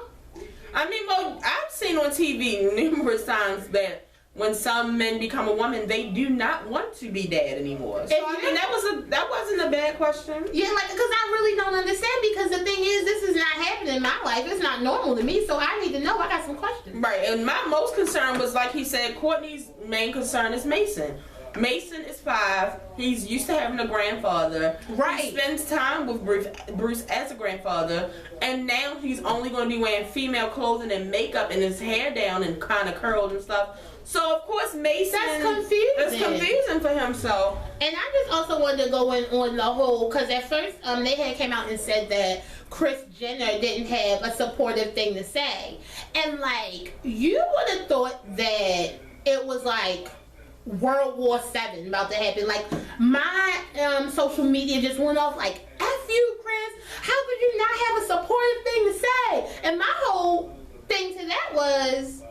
I mean, well, I've seen on TV numerous times that when some men become a woman, they do not want to be dad anymore. So I mean, that wasn't a bad question. Yeah, like, because I really don't understand, because the thing is, this is not happening in my life. It's not normal to me, so I need to know. I got some questions. Right, and my most concern was, like he said, Courtney's main concern is Mason. Mason is 5. He's used to having a grandfather. Right. He spends time with Bruce as a grandfather, and now he's only going to be wearing female clothing and makeup and his hair down and kind of curled and stuff. So of course Mason. That's confusing. That's confusing for him. So. And I just also wanted to go in on the whole, because at first they had came out and said that Kris Jenner didn't have a supportive thing to say, and like you would have thought that it was like World War VII about to happen. Like, my social media just went off like, F you, Kris. How could you not have a supportive thing to say? And my whole thing to that was,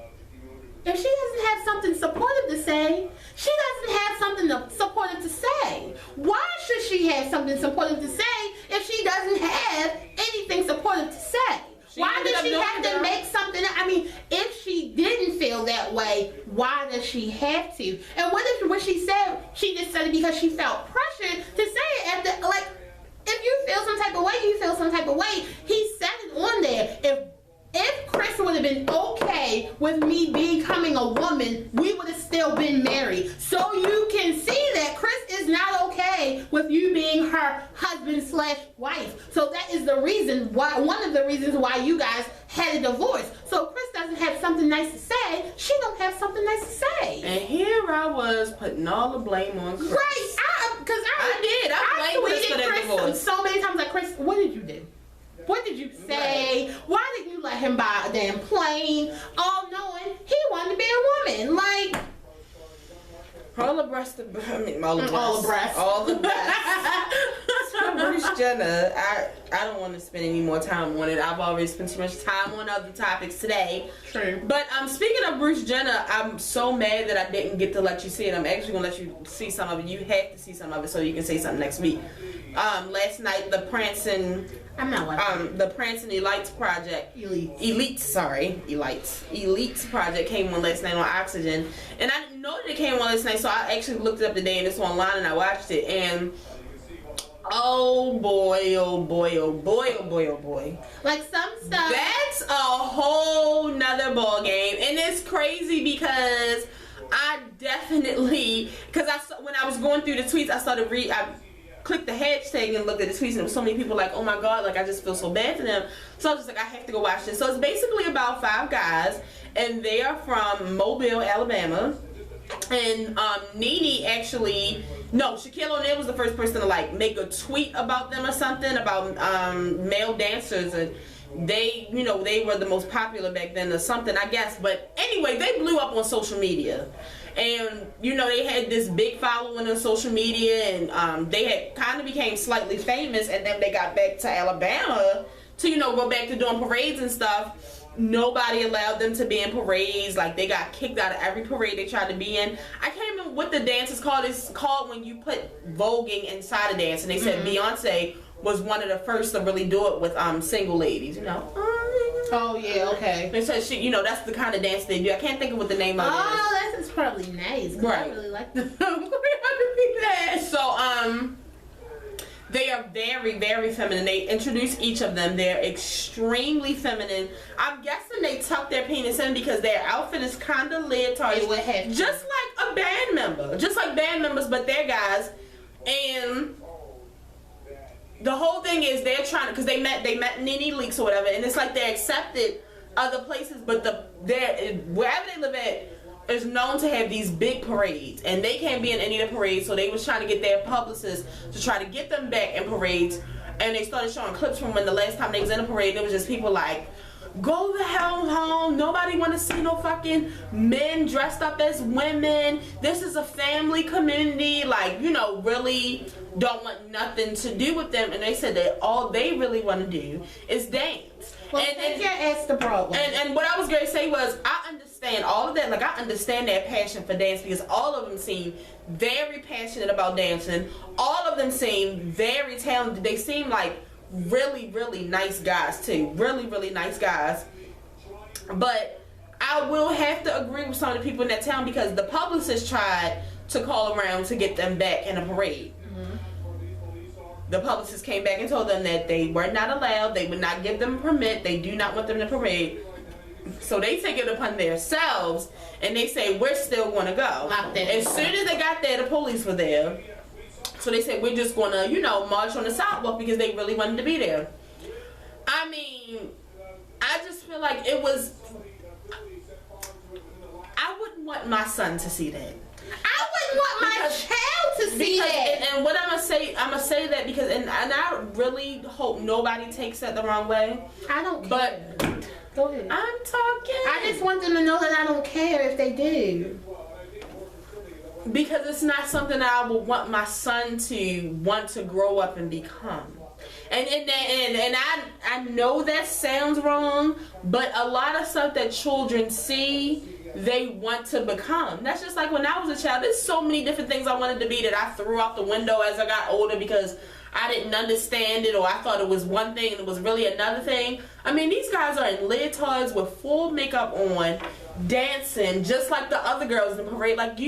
if she doesn't have something supportive to say, she doesn't have something supportive to say. Why should she have something supportive to say if she doesn't have anything supportive to say? Why does she have to make something? I mean, if she didn't feel that way, why does she have to? And what she said, she just said it because she felt pressured to say it. After, like, if you feel some type of way, you feel some type of way. He said it on there. If Kris would have been okay with me becoming a woman, we would have still been married. So you can see that Kris is not okay with you being her husband. husband/wife. So that is the reason why, one of the reasons why you guys had a divorce. So Chris doesn't have something nice to say. She don't have something nice to say. And here I was putting all the blame on Chris. Right, because I blamed Chris for that divorce so many times. Like, Chris, what did you do? What did you say? Why didn't you let him buy a damn plane? All knowing he wanted to be a woman. Like, all the breast. All the breast. Bruce Jenner, I don't want to spend any more time on it. I've already spent too much time on other topics today. True. But speaking of Bruce Jenner, I'm so mad that I didn't get to let you see it. I'm actually gonna let you see some of it. You have to see some of it so you can say something next week. Last night the Prancing. I'm not watching. The Prancing Elites project. Elites project came on last night on Oxygen, and I didn't know that it came on last night, so I actually looked it up today and it's online and I watched it, and oh boy, oh boy, oh boy, oh boy, oh boy. Like some stuff. That's a whole nother ball game, and it's crazy because I definitely, when I was going through the tweets, I clicked the hashtag and looked at the tweets, and there was so many people like, oh my god, like I just feel so bad for them. So I was just like, I have to go watch this. So it's basically about 5 guys, and they are from Mobile, Alabama. And Shaquille O'Neal was the first person to like make a tweet about them or something about male dancers, and they were the most popular back then or something, I guess. But anyway, they blew up on social media, and they had this big following on social media, and they had kind of became slightly famous, and then they got back to Alabama to go back to doing parades and stuff. Nobody allowed them to be in parades. Like, they got kicked out of every parade they tried to be in. I can't remember what the dance is called. It's called when you put voguing inside a dance, and they said Beyonce was one of the first to really do it with single ladies, Oh yeah, okay. And so she, that's the kind of dance they do. I can't think of what the name of it is. Oh, that's probably nice. Right. I really like that. So they are very, very feminine. They introduce each of them. They're extremely feminine. I'm guessing they tuck their penis in because their outfit is kind of leotard, just like a band member, just like band members, but they're guys. And the whole thing is they're trying to, because they met Nene Leakes or whatever, and it's like they're accepted other places, but wherever they live at is known to have these big parades, and they can't be in any of the parades, so they was trying to get their publicists to try to get them back in parades, and they started showing clips from when the last time they was in a parade. It was just people like, go the hell home, nobody want to see no fucking men dressed up as women, this is a family community, like, really don't want nothing to do with them. And they said that all they really want to do is dance. Well, take your ass to Broadway. And what I was going to say was, I understand all of that. Like, I understand their passion for dance, because all of them seem very passionate about dancing. All of them seem very talented. They seem like really, really nice guys too. Really, really nice guys. But I will have to agree with some of the people in that town, because the publicist tried to call around to get them back in a parade. The publicist came back and told them that they were not allowed. They would not give them a permit. They do not want them in a parade. So they take it upon themselves, and they say, we're still going to go. As soon as they got there, the police were there. So they said, we're just going to, march on the sidewalk, because they really wanted to be there. I mean, I just feel like it was, I wouldn't want my son to see that. I wouldn't want my child to see that. And what I'm gonna say that because, and I really hope nobody takes that the wrong way. I don't care. But go ahead. I'm talking. I just want them to know that I don't care if they do. Because it's not something that I would want my son to want to grow up and become. And I know that sounds wrong, but a lot of stuff that children see, they want to become. That's just like when I was a child. There's so many different things I wanted to be that I threw out the window as I got older because I didn't understand it, or I thought it was one thing and it was really another thing. I mean, these guys are in leotards with full makeup on, dancing just like the other girls in the parade. Like,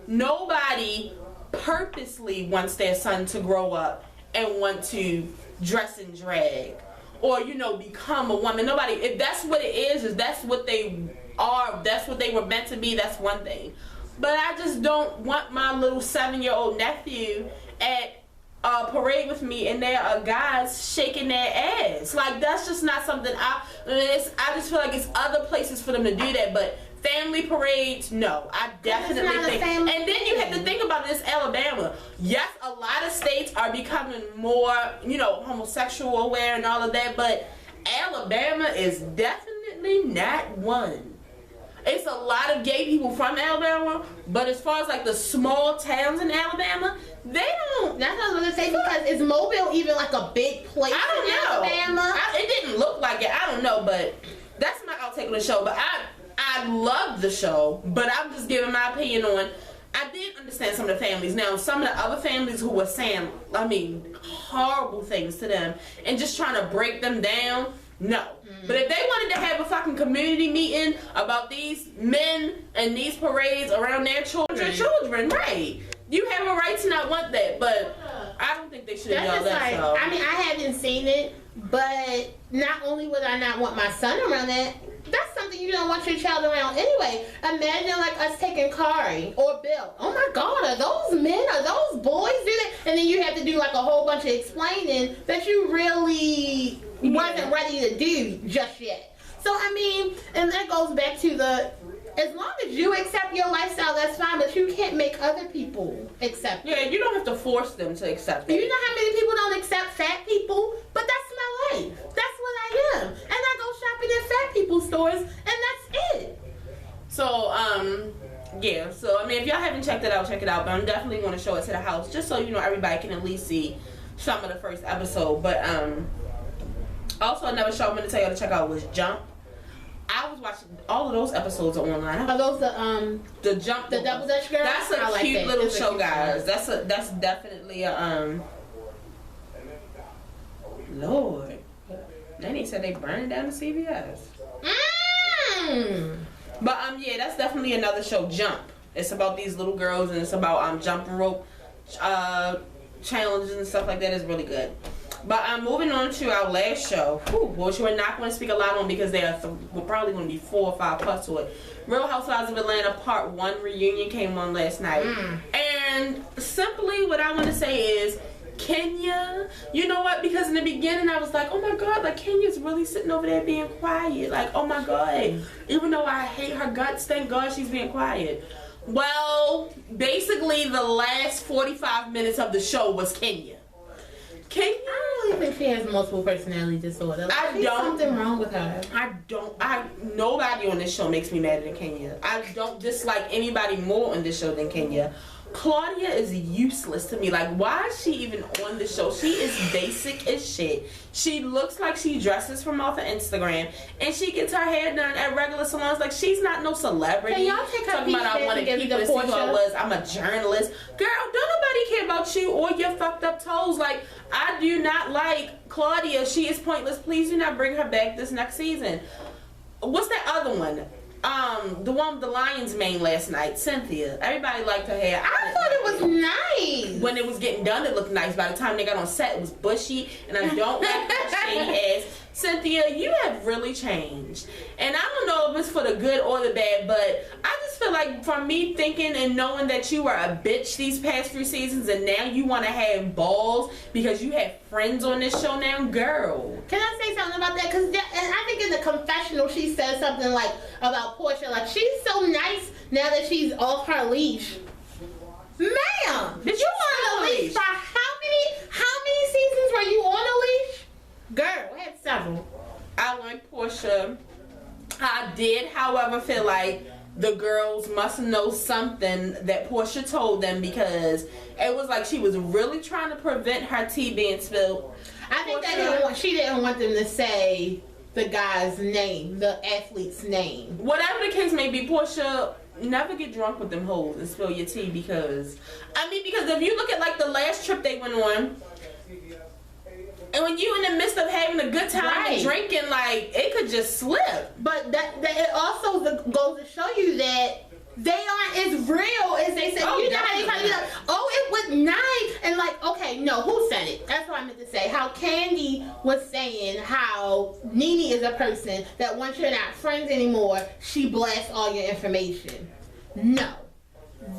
nobody purposely wants their son to grow up and want to dress in drag or, become a woman. Nobody, if that's what it is that's what they are, that's what they were meant to be, that's one thing. But I just don't want my little 7-year-old nephew at parade with me and there are guys shaking their ass. Like, that's just not something I just feel like it's other places for them to do that, but family parades, no. I definitely think. And then you have to think about this, Alabama. Yes, a lot of states are becoming more, homosexual aware and all of that, but Alabama is definitely not one. It's a lot of gay people from Alabama, but as far as like the small towns in Alabama, they don't. That's what I was gonna say, because is Mobile even like a big place in Alabama? It didn't look like it. I don't know, but that's my outtake on the show. But I love the show, but I'm just giving my opinion on. I did understand some of the families. Now, some of the other families who were saying, horrible things to them and just trying to break them down. No. But if they wanted to have a fucking community meeting about these men and these parades around their children, right. You have a right to not want that, but I don't think they should have done that. So. I haven't seen it, but not only would I not want my son around that, that's something you don't want your child around anyway. Imagine like us taking Kari or Bill. Oh my God, are those men? Are those boys? Do that? And then you have to do like a whole bunch of explaining that you really wasn't ready to do just yet. So and that goes back to as long as you accept your lifestyle, that's fine, but you can't make other people accept it. Yeah, you don't have to force them to accept it. You know how many people don't accept fat people? But that's my life. That's what I am. And I go shopping in fat people stores, and that's it. So, yeah. So, if y'all haven't checked it out, check it out. But I'm definitely going to show it to the house, just so, everybody can at least see some of the first episode. But, also another show I'm going to tell y'all to check out was Jump. I was watching all of those episodes online. Are those the Jump, the Double Dutch Girl? That's a cute little show, guys. That's definitely a Lord. Then he said they burning down the CVS. But yeah, that's definitely another show. Jump. It's about these little girls and it's about jumping rope challenges and stuff like that. It's really good. But I'm moving on to our last show, which we're not going to speak a lot on because we're probably going to be 4 or 5 plus to it. Real Housewives of Atlanta Part 1 reunion came on last night. And simply what I want to say is, Kenya, you know what? Because in the beginning I was like, oh my God, like Kenya's really sitting over there being quiet. Like, oh my God. Even though I hate her guts, thank God she's being quiet. Well, basically the last 45 minutes of the show was Kenya. I don't really think she has multiple personality disorder. Like, there's something wrong with her. Nobody on this show makes me madder than Kenya. I don't dislike anybody more on this show than Kenya. Claudia is useless to me. Like, why is she even on the show? She is basic as shit. She looks like she dresses from off of Instagram, and she gets her hair done at regular salons. Like, she's not no celebrity. Can y'all take her talking about I wanted people to see who I was. I'm a journalist. Girl, don't nobody care about you or your fucked up toes. Like, I do not like Claudia. She is pointless. Please do not bring her back this next season. What's that other one? The one with the Lions mane last night, Cynthia. Everybody liked her hair. I thought it was nice. When it was getting done, it looked nice. By the time they got on set, it was bushy, and I don't like that shady ass. Cynthia, you have really changed. And I don't know if it's for the good or the bad, but I just feel like from me thinking and knowing that you were a bitch these past 3 seasons and now you want to have balls because you have friends on this show now, girl. Can I say something about that? Because I think in the confessional she said something like about Portia, like she's so nice now that she's off her leash. Ma'am, did you on a leash for how many seasons were you on a leash? Girl, I had several. I like Portia. I did, however, feel like the girls must know something that Portia told them because it was like she was really trying to prevent her tea being spilled. I think she didn't want them to say the guy's name, the athlete's name. Whatever the case may be, Portia, never get drunk with them hoes and spill your tea because if you look at like the last trip they went on, and when you in the midst of having a good time and drinking, like, it could just slip. But that it also goes to show you that they aren't as real as they say. You know how they kind of be like, oh, it was nice. And like, okay, no, who said it? That's what I meant to say. How Candy was saying how Nene is a person that once you're not friends anymore, she blasts all your information. No.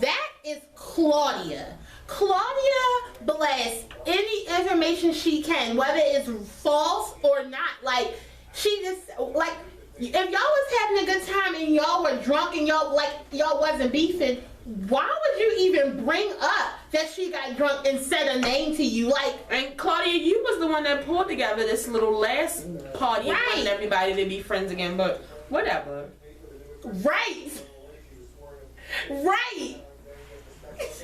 That is Claudia. Claudia blasts any information she can, whether it's false or not. Like, she just, like, if y'all was having a good time and y'all were drunk and y'all wasn't beefing, why would you even bring up that she got drunk and said a name to you? Like, and Claudia, you was the one that pulled together this little last party and wanted everybody to be friends again, but whatever. Right.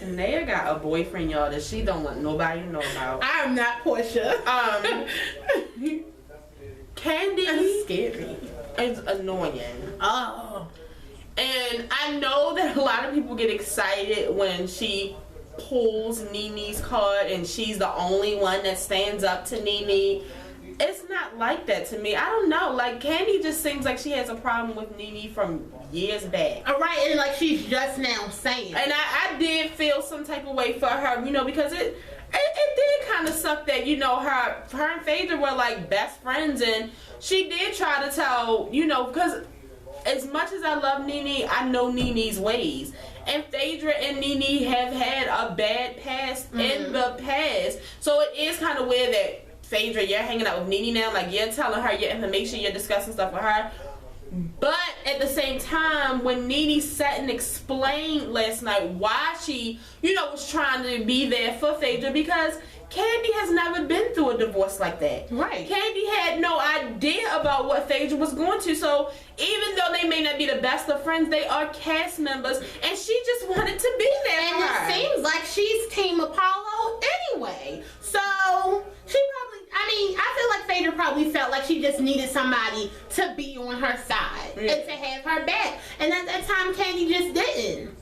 Naya got a boyfriend, y'all, that she don't want nobody to know about. I am not Portia. Candy. That's scary. It's annoying. Oh. And I know that a lot of people get excited when she pulls Nene's card and she's the only one that stands up to Nene. It's not like that to me. I don't know. Like, Candy just seems like she has a problem with Nene from years back. All right, and like she's just now saying. And I did feel some type of way for her, you know, because it did kind of suck that, you know, her and Phaedra were like best friends, and she did try to tell, you know, because as much as I love Nene, I know Nene's ways. And Phaedra and Nene have had a bad past in the past. So it is kind of weird that Phaedra, you're hanging out with Nene now, like you're telling her your information, you're discussing stuff with her. But at the same time, when Nene sat and explained last night why she, you know, was trying to be there for Phaedra, because Candy has never been through a divorce like that. Right. Candy had no idea about what Phaedra was going to. So even though they may not be the best of friends, they are cast members, and she just wanted to be there and for her. it seems like she's Team Apollo anyway. So she probably, I mean, I feel like Phaedra probably felt like she just needed somebody to be on her side and to have her back. And at that time, Candy just didn't.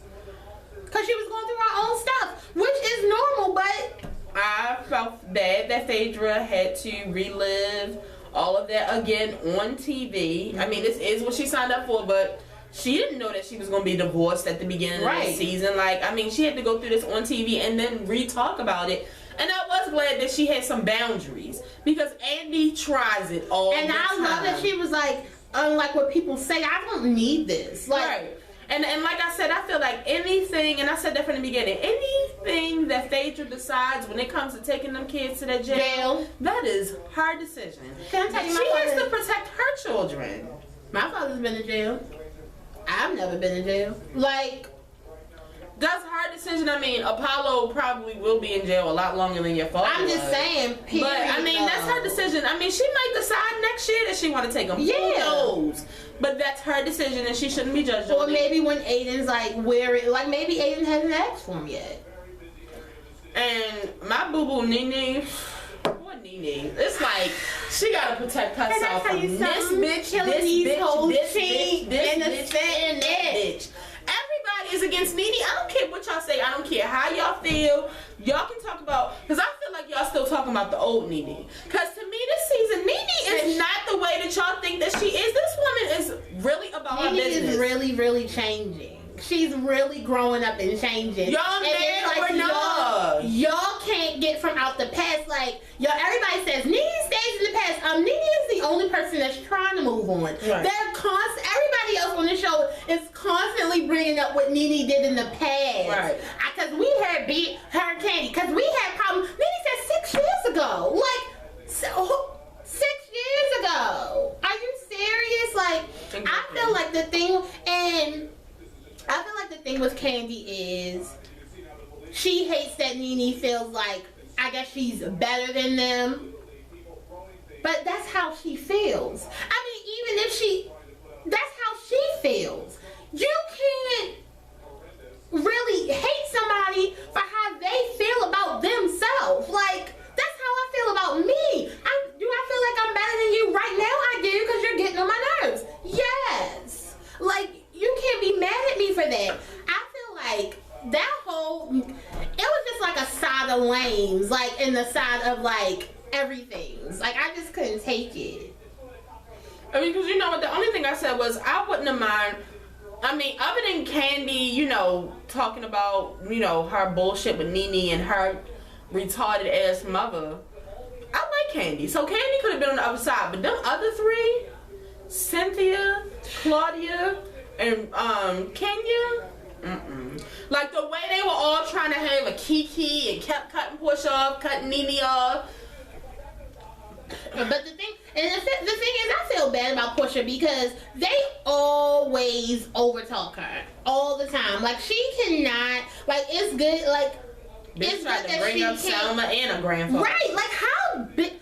Because she was going through her own stuff, which is normal, but I felt bad that Phaedra had to relive all of that again on TV. I mean, this is what she signed up for, but she didn't know that she was going to be divorced at the beginning of the season. Like, I mean, she had to go through this on TV and then re-talk about it. And I was glad that she had some boundaries, because Andy tries it all the time. And I love that she was like, unlike what people say, I don't need this. Like, right. And like I said, I feel like anything, and I said that from the beginning, anything that Phaedra decides when it comes to taking them kids to the jail, that is her decision. Can I tell you, she has to protect her children. My father's been in jail. I've never been in jail. Like, that's her decision. I mean, Apollo probably will be in jail a lot longer than your father. I'm just saying, period. But I mean, that's her decision. I mean, she might decide next year that she want to take them. Yeah. Who knows? But that's her decision, and she shouldn't be judged. Or maybe when Aiden's like, like maybe Aiden hasn't asked for him yet. And my boo boo Nene. Poor Nene. It's like she gotta protect herself from this bitch, this bitch, this bitch. Everybody is against Nene. I don't care what y'all say. I don't care how y'all feel. Y'all can talk about, because I feel like y'all still talking about the old Nene. Because to me, this season, Nene is not the way that y'all think that she is. This woman is really about her business. Nene is really, really changing. She's really growing up and changing. Y'all mad or not? Y'all can't get from out the past. Like, everybody says Nene stays in the past. Nene is the only person that's trying to move on. Right. Everybody else on the show is constantly bringing up what Nene did in the past. Right. Because we had beat her and Candy. Because we had problems. Nene said 6 years ago. Like, 6 years ago. Are you serious? Like, exactly. I feel like the thing with Candy is she hates that Nene feels like, I guess she's better than them. But that's how she feels. I mean, even if that's how she feels. You can't really hate somebody for how they feel about themselves. Like, that's how I feel about me. Do I feel like I'm better than you right now? I do, because you're getting on my nerves. Yes. Like, you can't be mad at me for that. I feel like that it was just like a side of lames, like in the side of like everything. Like, I just couldn't take it. I mean, because you know what, the only thing I said was I wouldn't have mind. I mean, other than Candy, you know, talking about, you know, her bullshit with Nene and her retarded ass mother, I like Candy. So Candy could have been on the other side, but them other three, Cynthia, Claudia, and Kenya, Like the way they were all trying to have a Kiki and kept cutting Push off, cutting Nene off. But the thing is, I feel bad about Portia because they always overtalk her all the time. Like she cannot. Like it's good. Like it's tried to bring up Selma and her grandfather. Right. Like how big.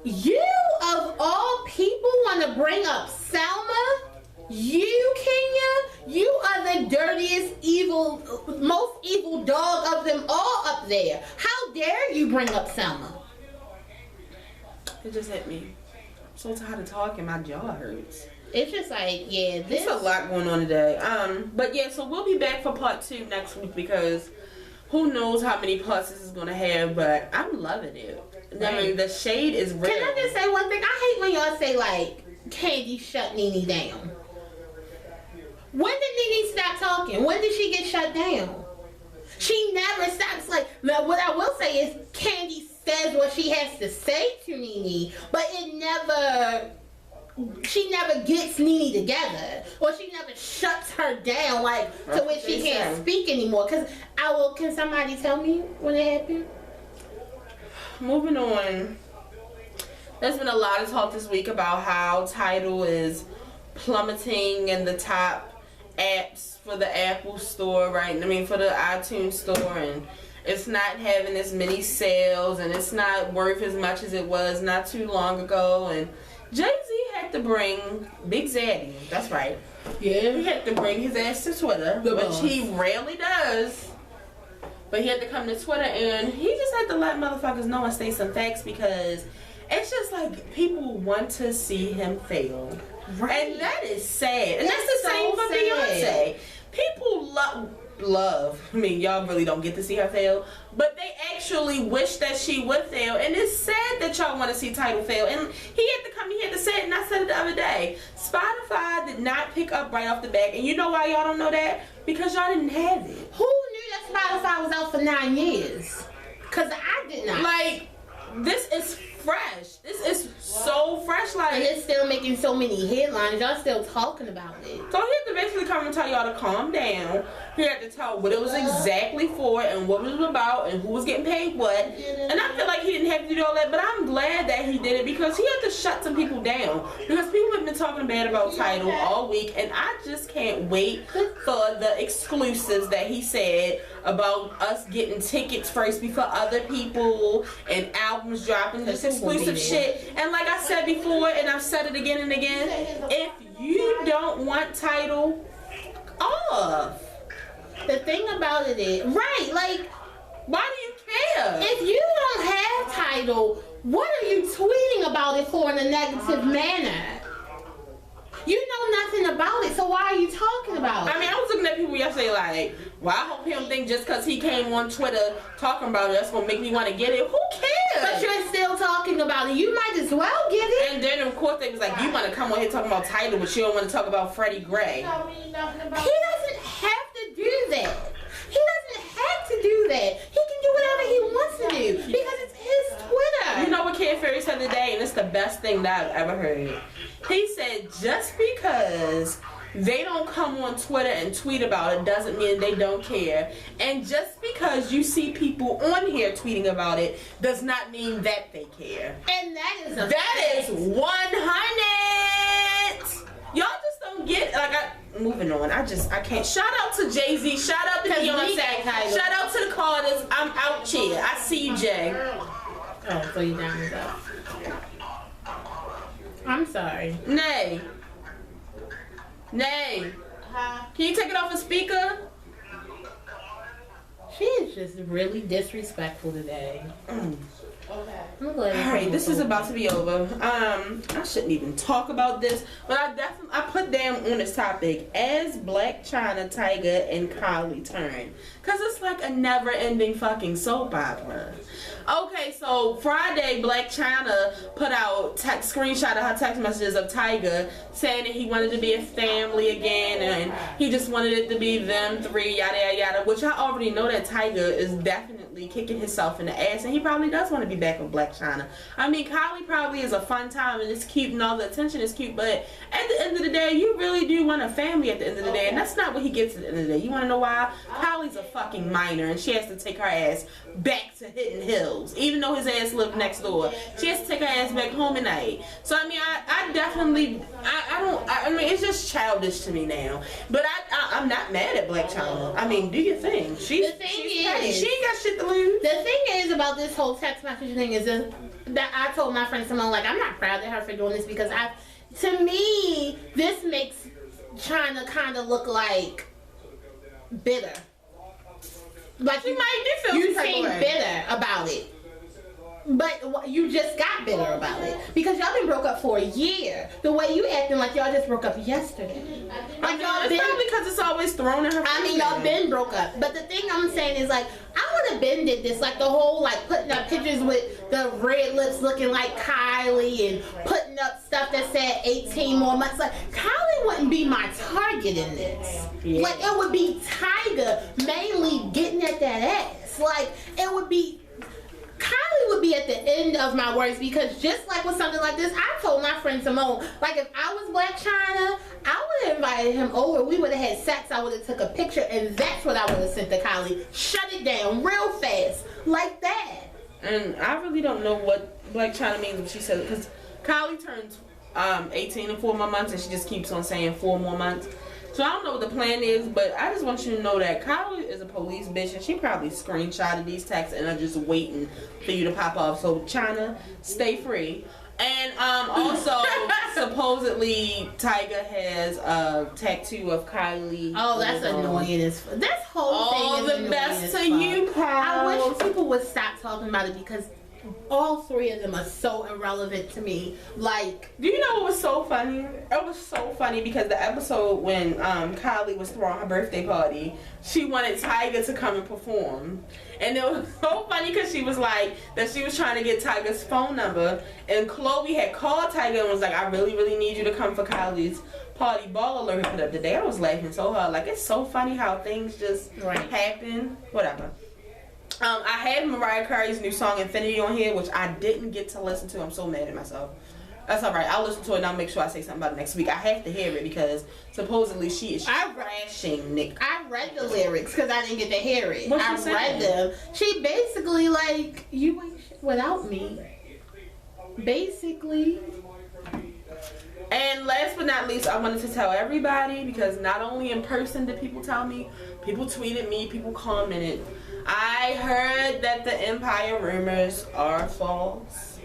You of all people want to bring up Selma? You, Kenya? You are the dirtiest, most evil dog of them all up there. How dare you bring up Selma? It just hit me. I'm so tired of talking. My jaw hurts. It's just like, yeah, there's a lot going on today. But yeah, so we'll be back for part 2 next week because who knows how many parts this is gonna have, but I'm loving it. Right. I mean, the shade is real. Can I just say one thing? I hate when y'all say like, Candy shut Nene down. When did Nene stop talking? When did she get shut down? She never stops. Like, what I will say is Candy says what she has to say to Nene, but she never gets Nene together, or she never shuts her down like to where she can't speak anymore. Can somebody tell me when it happened? Moving on. There's been a lot of talk this week about how Tidal is plummeting in the top apps for the Apple store, right? I mean, for the iTunes store, and it's not having as many sales, and it's not worth as much as it was not too long ago. And Jay-Z had to bring Big Zaddy, that's right. Yeah. He had to bring his ass to Twitter, which he rarely does. But he had to come to Twitter, and he just had to let motherfuckers know and say some facts because it's just like people want to see him fail. Right. And that is sad. And that's the same for Beyonce. People love. I mean, y'all really don't get to see her fail, but they actually wish that she would fail. And it's sad that y'all want to see Tidal fail. And he had to say it, and I said it the other day. Spotify did not pick up right off the bat. And you know why y'all don't know that? Because y'all didn't have it. Who knew that Spotify was out for 9 years? Because I did not. Like, this is fresh. This is so fresh. Like, and it's still making so many headlines. Y'all still talking about it. So he had to basically come and tell y'all to calm down. He had to tell what it was exactly for and what it was about and who was getting paid what. And I feel like he didn't have to do all that, but I'm glad that he did it because he had to shut some people down. Because people have been talking bad about Tidal all week, and I just can't wait for the exclusives that he said about us getting tickets first before other people and albums dropping, this exclusive shit. And like I said before, and I've said it again and again, if you don't want Tidal, off. The thing about it is, right, like, why do you care? If you don't have Tidal, what are you tweeting about it for in a negative manner? You know nothing about it, so why are you talking about it? I mean, I was looking at people yesterday like, well, I hope he don't think just because he came on Twitter talking about it, that's going to make me want to get it. Who cares? But you're still talking about it. You might as well get it. And then, of course, they was like, you want to come on here talking about Tidal, but you don't want to talk about Freddie Gray. He doesn't have to do that. He doesn't have to do that. He can do whatever he wants to do because it's his Twitter. You know what Kid Fury said today, and it's the best thing that I've ever heard. He said, just because they don't come on Twitter and tweet about it doesn't mean they don't care. And just because you see people on here tweeting about it does not mean that they care. And that is 100. Y'all just don't get, like, moving on. I can't. Shout out to Jay-Z. Shout out to Beyonce. Shout out to the Carters. I'm out here. I see you, Jay. Oh, so you down with that? I'm sorry. Nay. Nay. Can you take it off a speaker? She is just really disrespectful today. Okay. Alright, this is about to be over. I shouldn't even talk about this, but I put them on this topic as Black China, Tyga, and Kylie turn. Cause it's like a never-ending fucking soap opera. Okay, so Friday, Black China put out screenshot of her text messages of Tyga saying that he wanted to be a family again and he just wanted it to be them three, yada yada yada. Which I already know that Tyga is definitely kicking himself in the ass, and he probably does want to be back with Black China. I mean, Kylie probably is a fun time and it's cute and all the attention is cute, but at the end of the day, you really do want a family at the end of the day, and that's not what he gets at the end of the day. You want to know why? Kylie's a fucking minor, and she has to take her ass back to Hidden Hills, even though his ass lived next door. She has to take her ass back home at night. So I mean, I definitely, I mean, it's just childish to me now. But I'm not mad at Black China. I mean, do your thing. She's petty. She ain't got shit to lose. The thing is about this whole text message thing is that I told my friend Simone, like, I'm not proud of her for doing this because to me, this makes China kind of look like bitter. Like you seem bitter about it. But you just got bitter about it because y'all been broke up for a year. The way you acting like y'all just broke up yesterday. Like y'all it's probably because it's always thrown in her face. I mean, y'all been broke up. But the thing I'm saying is, like, I would have been did this. Like, the whole, like, putting up pictures with the red lips looking like Kylie and putting up stuff that said 18 more months. Like, Kylie wouldn't be my target in this. Yeah. Like, it would be Tyga mainly getting at that ass. Like, it would be... Kylie would be at the end of my words because just like with something like this, I told my friend Simone, like, if I was Black China, I would have invited him over. We would have had sex. I would have took a picture, and that's what I would have sent to Kylie. Shut it down real fast, like that. And I really don't know what Black China means when she says, because Kylie turns 18 in 4 more months, and she just keeps on saying 4 more months. So I don't know what the plan is, but I just want you to know that Kylie is a police bitch, and she probably screenshotted these texts and are just waiting for you to pop off. So China, stay free. And also, supposedly Tyga has a tattoo of Kylie. Oh, that's annoying as fuck. This whole thing is all the best to you, pal. I wish people would stop talking about it because all three of them are so irrelevant to me. Like, do you know what was so funny? It was so funny because the episode when Kylie was throwing her birthday party, she wanted Tyga to come and perform. And it was so funny because she was like, that she was trying to get Tyga's phone number, and Chloe had called Tyga and was like, I really, really need you to come for Kylie's party ball alert he put up today. I was laughing so hard. Like, it's so funny how things just happen. Whatever. I had Mariah Carey's new song Infinity on here, which I didn't get to listen to. I'm so mad at myself. That's alright. I'll listen to it and I'll make sure I say something about it next week. I have to hear it because suppostly she is trashing Nick. I read the lyrics because I didn't get to hear it. What I she read them. She basically like, you ain't shit without me. Basically. And last but not least, I wanted to tell everybody, because not only in person did people tell me, people tweeted me, people commented. I heard that the Empire rumors are false.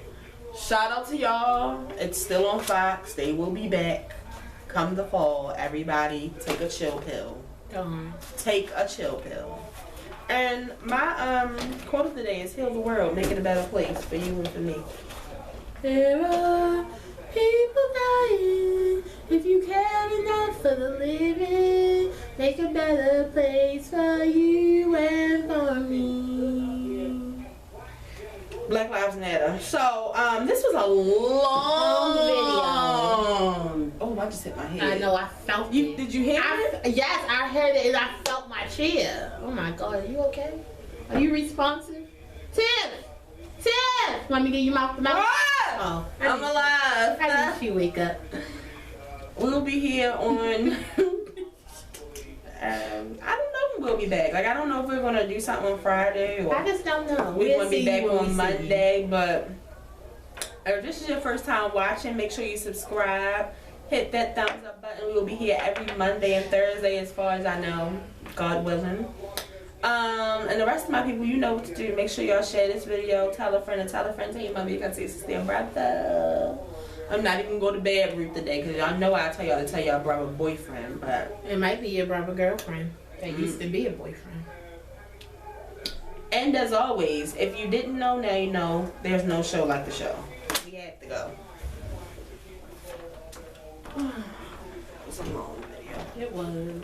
Shout out to y'all. It's still on Fox. They will be back come the fall. Everybody take a chill pill. Take a chill pill. And my quote of the day is heal the world, make it a better place for you and for me. There are people dying. If you care enough for the living, make a better place for you and for me. Black Lives Matter. So, this was a long video. Oh, I just hit my head. I know, I felt it. Did you hear it? Yes, I heard it and I felt my chair. Oh my God, are you okay? Are you responsive? Tiff! Let me get you mouth to mouth. Oh, I'm alive. How did you wake up? We'll be here on... I don't know if we'll be back. Like, I don't know if we're going to do something on Friday or... I just don't know. We're going to be back on Monday, but if this is your first time watching, make sure you subscribe. Hit that thumbs up button. We will be here every Monday and Thursday as far as I know. God willing. And the rest of my people, you know what to do. Make sure y'all share this video. Tell a friend and tell a friend. Tell your mommy you can see sister and brother. I'm not even going to bed route today because y'all know I tell y'all to tell y'all brother boyfriend, but it might be your brother girlfriend that used to be a boyfriend. And as always, if you didn't know, now you know. There's no show like the show. We have to go. It was a long video. It was.